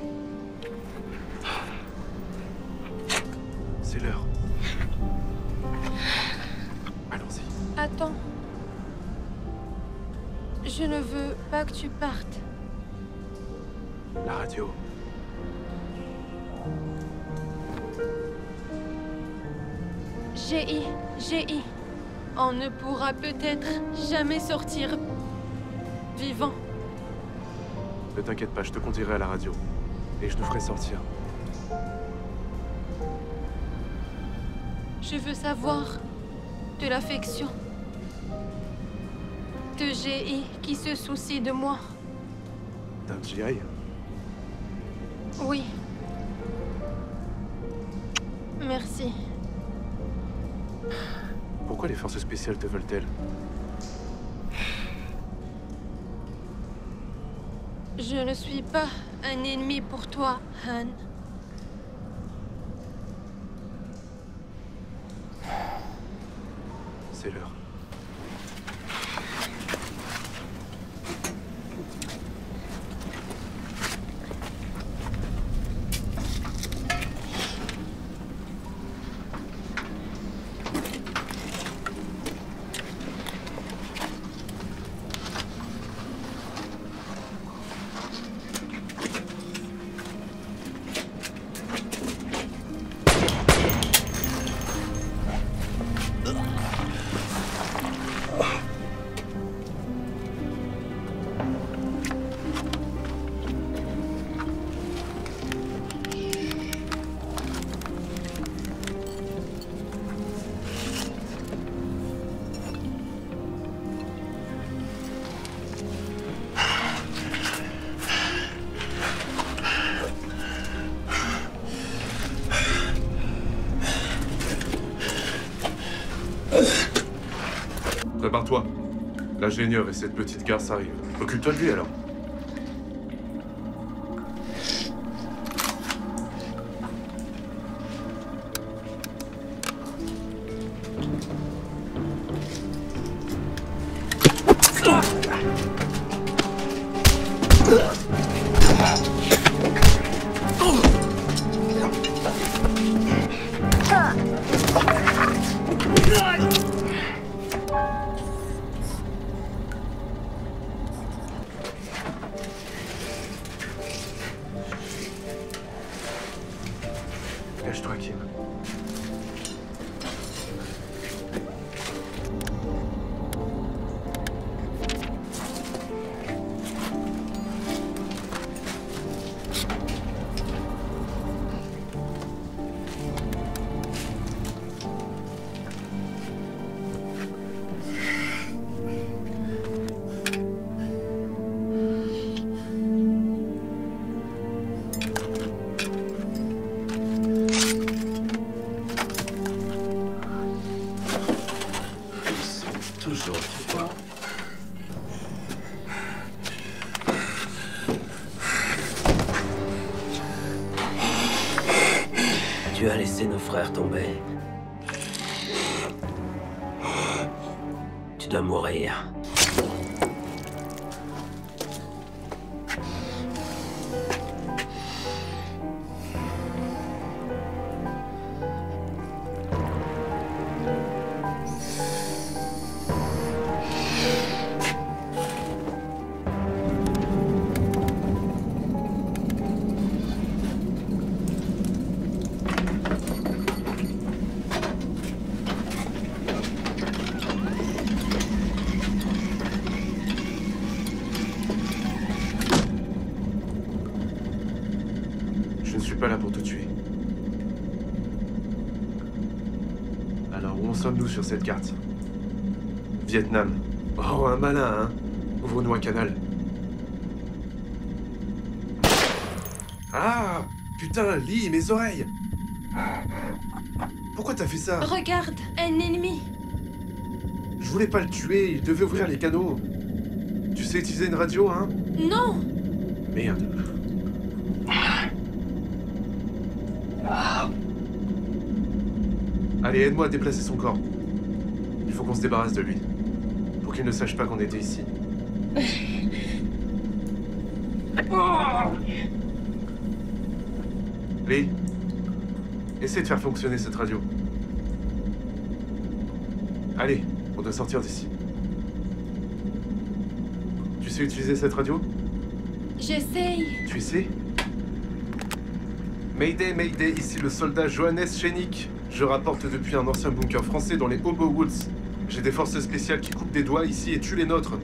C'est l'heure. Allons-y. Attends. Je ne veux pas que tu partes. La radio. GI. On ne pourra peut-être jamais sortir vivant. Ne t'inquiète pas, je te conduirai à la radio. Et je nous ferai sortir. Je veux savoir de l'affection. De GI qui se soucie de moi. D'un GI? Oui. Merci. Pourquoi les forces spéciales te veulent-elles? Je ne suis pas un ennemi pour toi, Han. c'était l'heure. Prépare-toi. L'ingénieur et cette petite garce arrivent. Occupe-toi de lui alors. Lâche-toi, Kim. Toujours froid. Tu as laissé nos frères tomber. Tu dois mourir. Je ne suis pas là pour te tuer. Alors, où en sommes-nous sur cette carte? Vietnam. Oh, un malin, hein? Ouvre-nous un canal. Ah! Putain, Lee, mes oreilles! Pourquoi t'as fait ça? Regarde, un ennemi. Je voulais pas le tuer, il devait ouvrir les canaux. Tu sais utiliser une radio, hein? Non. Merde. Allez, aide-moi à déplacer son corps. Il faut qu'on se débarrasse de lui. Pour qu'il ne sache pas qu'on était ici. Lee, essaie de faire fonctionner cette radio. Allez, on doit sortir d'ici. Tu sais utiliser cette radio? J'essaye. Tu sais? Mayday, Mayday, ici le soldat Johannes Schennick. Je rapporte depuis un ancien bunker français dans les Hobo Woods. J'ai des forces spéciales qui coupent des doigts ici et tuent les nôtres.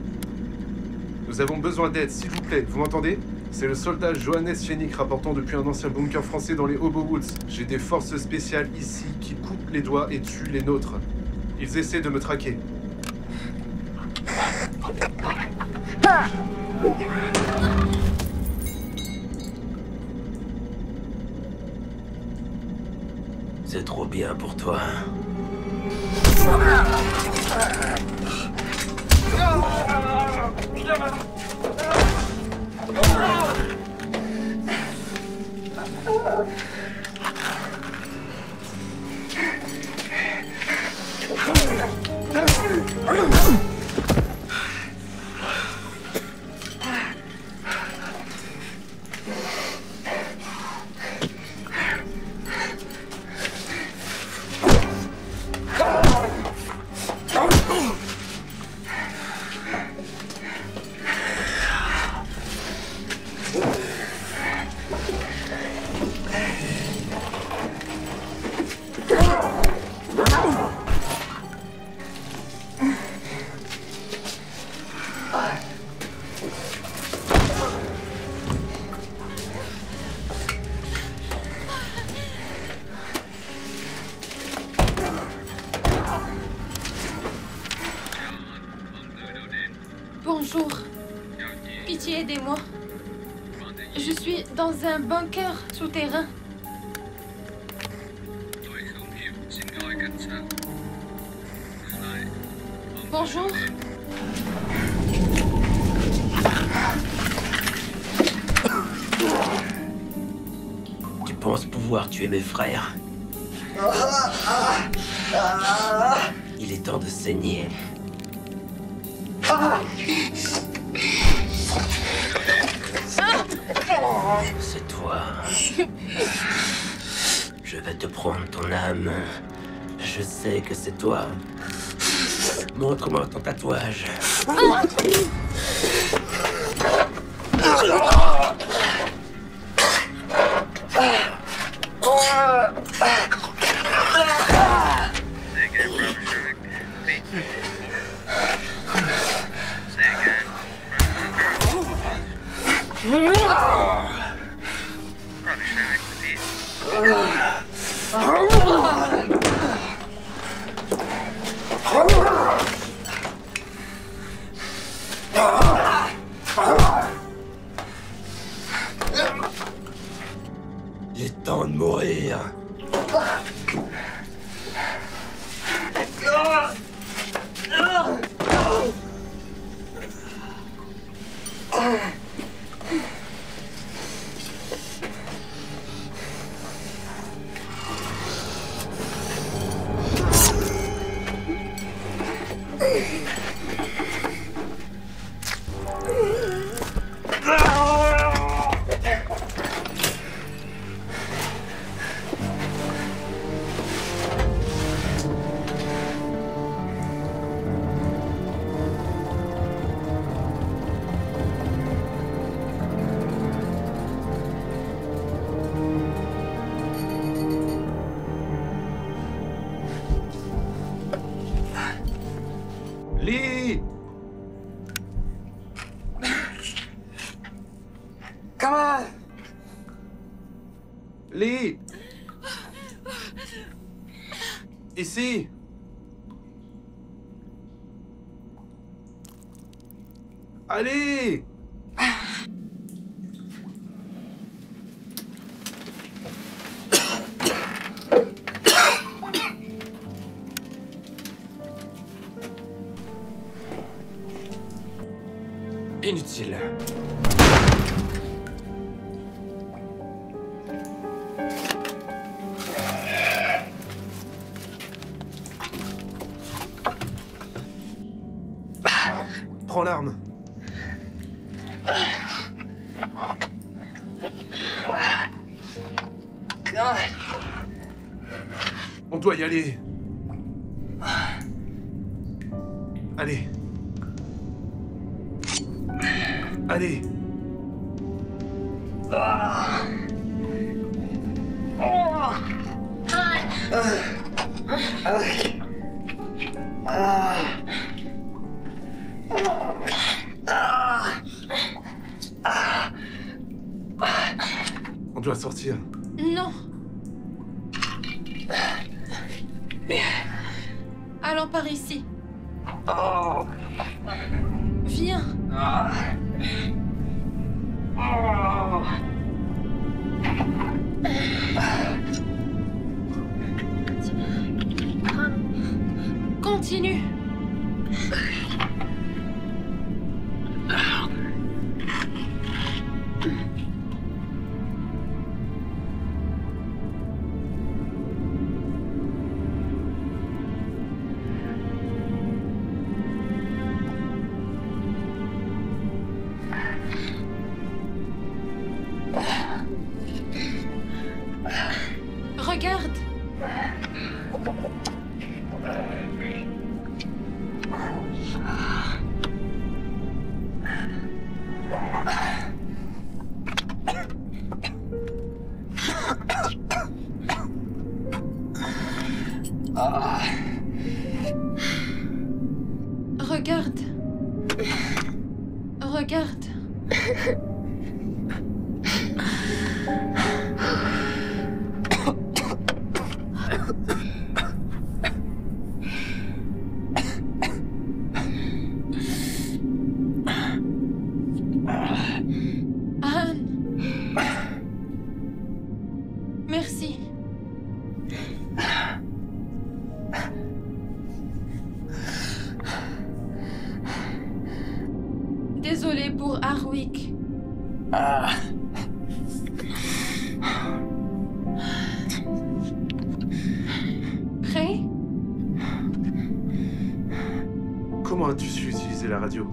Nous avons besoin d'aide, s'il vous plaît. Vous m'entendez? C'est le soldat Johannes Schennick rapportant depuis un ancien bunker français dans les Hobo Woods. J'ai des forces spéciales ici qui coupent les doigts et tuent les nôtres. Ils essaient de me traquer. C'est trop bien pour toi. Bonjour. Pitié, aidez-moi. Je suis dans un bunker souterrain. Bonjour. Tu penses pouvoir tuer mes frères? Il est temps de saigner. C'est toi. Je vais te prendre ton âme. Je sais que c'est toi. Montre-moi ton tatouage. Il est temps de mourir. Lee! Come on! Lee! Ici! Allez! Inutile. Prends l'arme. On doit y aller. Allez. Allez. On doit sortir. Non. Allons par ici. Viens. Continue. Regarde. Regarde. Regarde. Merci. Désolée pour Harwick. Prêt? Comment as-tu su utiliser la radio?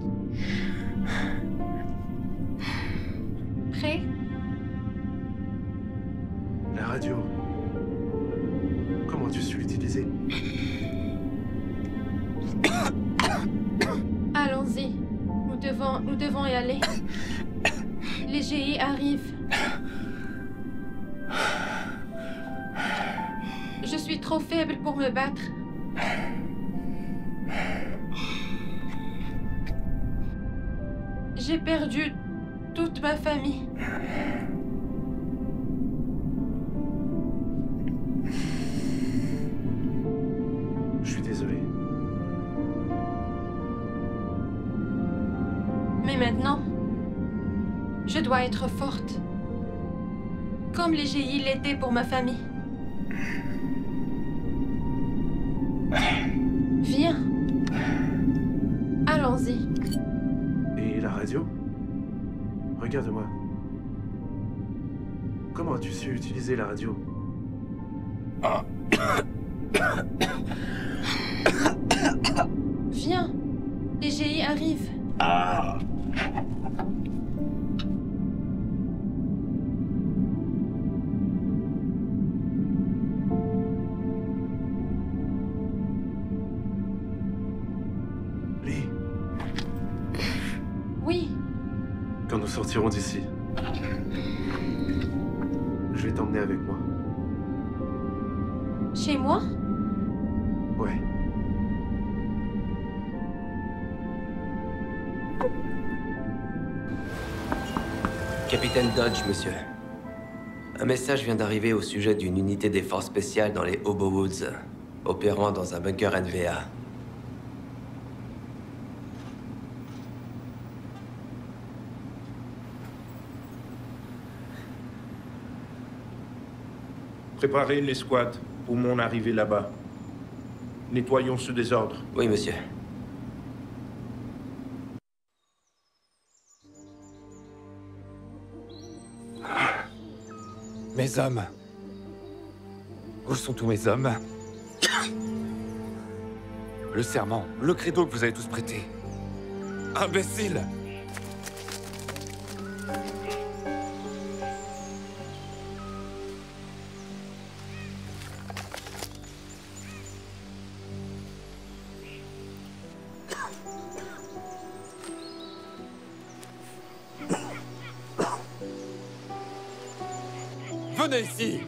Prêt? La radio. Comment as-tu su l'utiliser? Allons-y. Nous devons y aller. Les GI arrivent. Je suis trop faible pour me battre. J'ai perdu toute ma famille. Je suis désolé. Mais maintenant, je dois être forte. Comme les GI l'étaient pour ma famille. Viens. Allons-y. Et la radio? Regarde-moi. Comment as-tu su utiliser la radio? Viens. Les GI arrivent. Lee, Oui. quand nous sortirons d'ici, je vais t'emmener avec moi. Chez moi? Ouais. Capitaine Dodge, monsieur. Un message vient d'arriver au sujet d'une unité des forces spéciales dans les Hobo Woods, opérant dans un bunker NVA. Préparez une escouade pour mon arrivée là-bas. Nettoyons ce désordre. Oui, monsieur. Mes hommes. Où sont tous mes hommes? Le serment, le credo que vous avez tous prêté. Imbécile! Venez ici!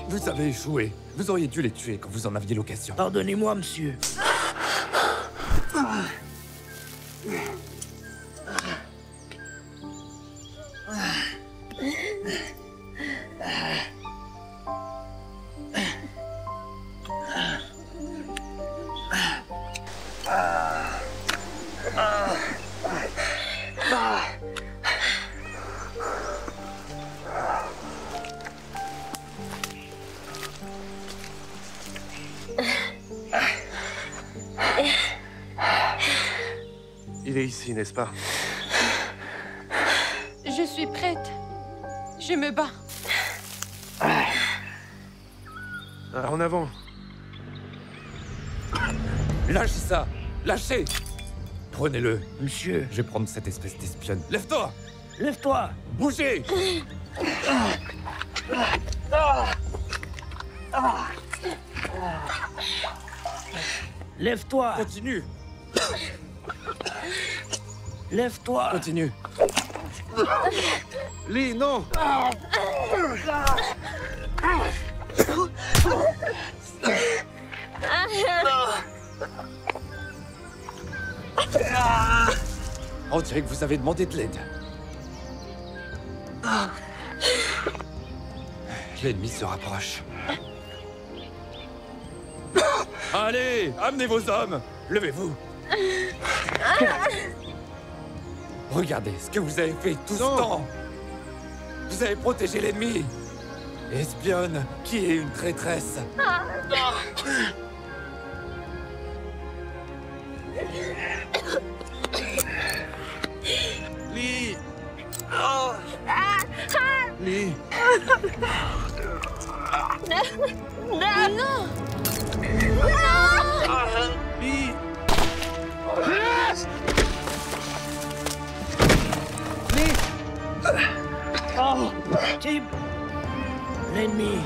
Vous avez échoué. Vous auriez dû les tuer quand vous en aviez l'occasion. Pardonnez-moi, monsieur. Il est ici, n'est-ce pas? Je suis prête. Je me bats. En avant. Lâche ça! Lâchez! Prenez-le. Monsieur, Je vais prendre cette espèce d'espionne. Lève-toi! lève-toi. Bougez! Lève-toi. Continue! Lève-toi. Continue! Lee, non! On dirait que vous avez demandé de l'aide. L'ennemi se rapproche. Allez, amenez vos hommes! Levez-vous! Regardez ce que vous avez fait tout ce temps. Vous avez protégé l'ennemi. Espionne qui est une traîtresse. Lee. Lee. Non. Lee. Oh, Tib. L'ennemi.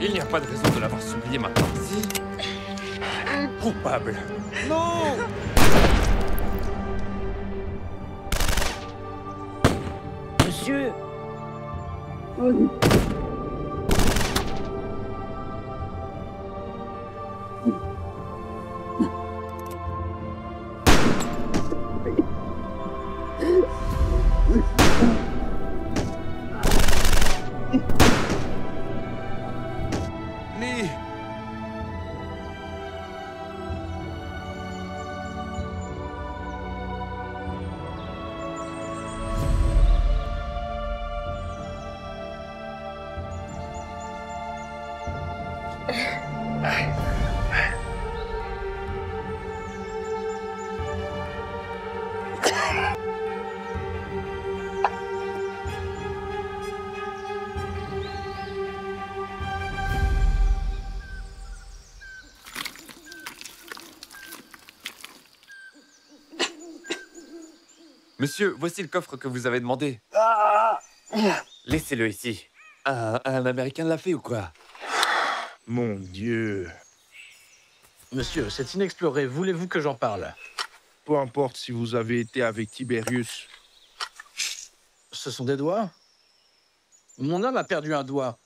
Il n'y a pas de raison de l'avoir supplié maintenant. Si. Coupable. Non. Monsieur. Lee. Monsieur, voici le coffre que vous avez demandé. Laissez-le ici. Un Américain l'a fait ou quoi? Mon Dieu. Monsieur, c'est inexploré. Voulez-vous que j'en parle? Peu importe si vous avez été avec Tiberius. Ce sont des doigts? Mon homme a perdu un doigt.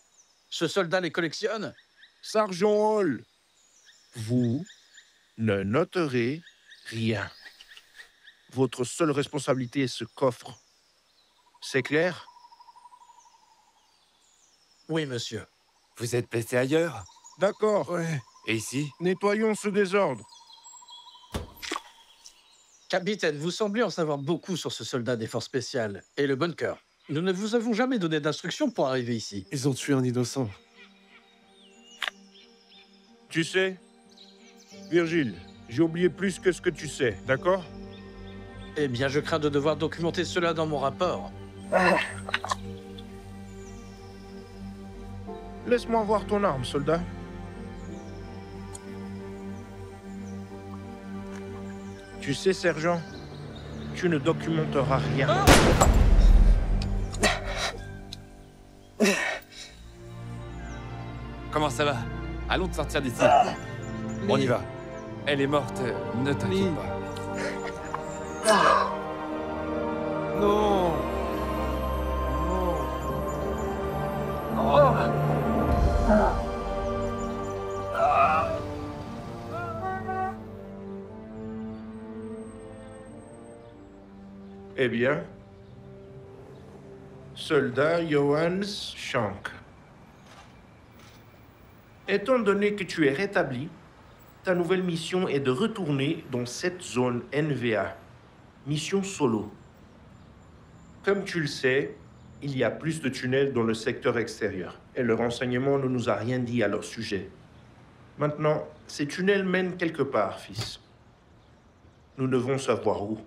Ce soldat les collectionne? Sergent Hall, vous ne noterez rien. Votre seule responsabilité est ce coffre. C'est clair? Oui, monsieur. Vous êtes blessé ailleurs? D'accord. Ouais. Et ici? Nettoyons ce désordre. Capitaine, vous semblez en savoir beaucoup sur ce soldat des forces spéciales et le bunker. Nous ne vous avons jamais donné d'instructions pour arriver ici. Ils ont tué un innocent. Tu sais, Virgile, j'ai oublié plus que ce que tu sais, d'accord? Eh bien, je crains de devoir documenter cela dans mon rapport. Laisse-moi voir ton arme, soldat. Tu sais, sergent, tu ne documenteras rien. Comment ça va? Allons te sortir d'ici. On y va. Elle est morte, ne t'inquiète pas. Non. Eh bien, soldat Johannes Schank. Étant donné que tu es rétabli, ta nouvelle mission est de retourner dans cette zone NVA. Mission solo. Comme tu le sais, il y a plus de tunnels dans le secteur extérieur, et le renseignement ne nous a rien dit à leur sujet. Maintenant, ces tunnels mènent quelque part, fils. Nous devons savoir où.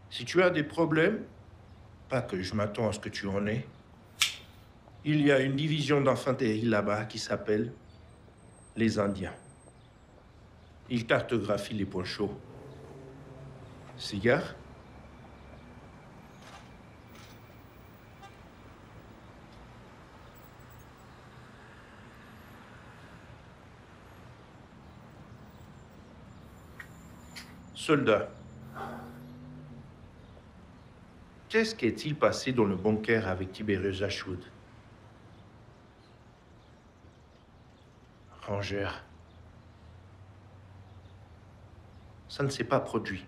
Si tu as des problèmes, pas que je m'attends à ce que tu en aies, il y a une division d'infanterie là-bas qui s'appelle les Indiens. Ils cartographient les points chauds. Cigare? Soldat. Qu'est-ce qui est-il passé dans le bunker avec Tiberius Ashwood? Ranger. Ça ne s'est pas produit.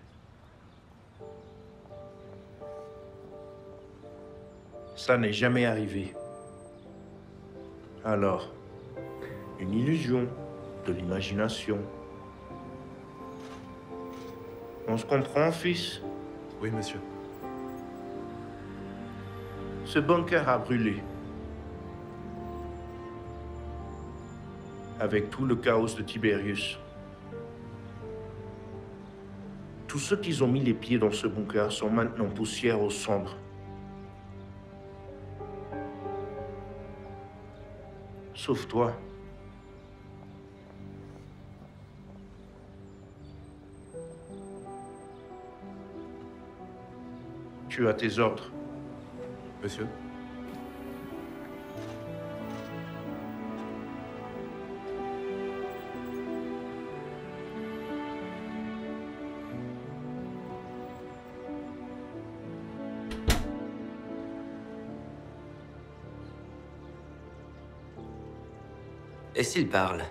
Ça n'est jamais arrivé. Alors, une illusion, de l'imagination. On se comprend, fils? Oui, monsieur. Ce bunker a brûlé. Avec tout le chaos de Tiberius. Tous ceux qui ont mis les pieds dans ce bunker sont maintenant poussière aux cendres. Sauf toi. Tu as tes ordres. Monsieur? Et s'il parle?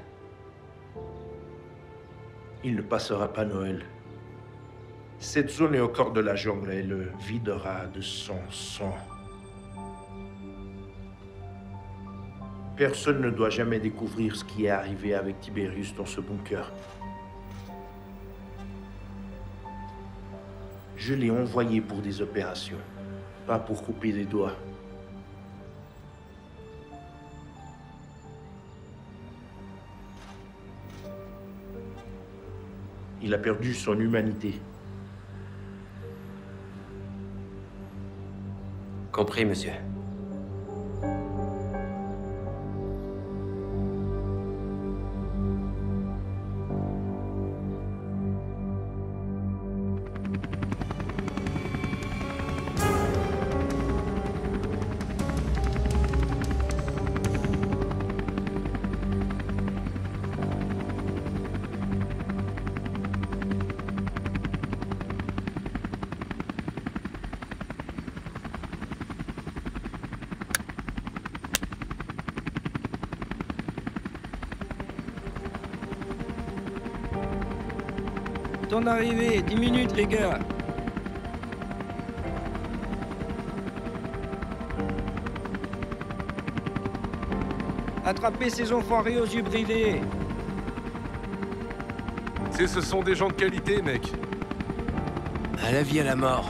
Il ne passera pas Noël. Cette zone est au cœur de la jungle et le videra de son sang. Personne ne doit jamais découvrir ce qui est arrivé avec Tiberius dans ce bunker. Je l'ai envoyé pour des opérations, pas pour couper des doigts. Il a perdu son humanité. Compris, monsieur. Temps d'arrivée, 10 minutes les gars. Attrapez ces enfoirés aux yeux bridés. Ce sont des gens de qualité, mec. À la vie, à la mort.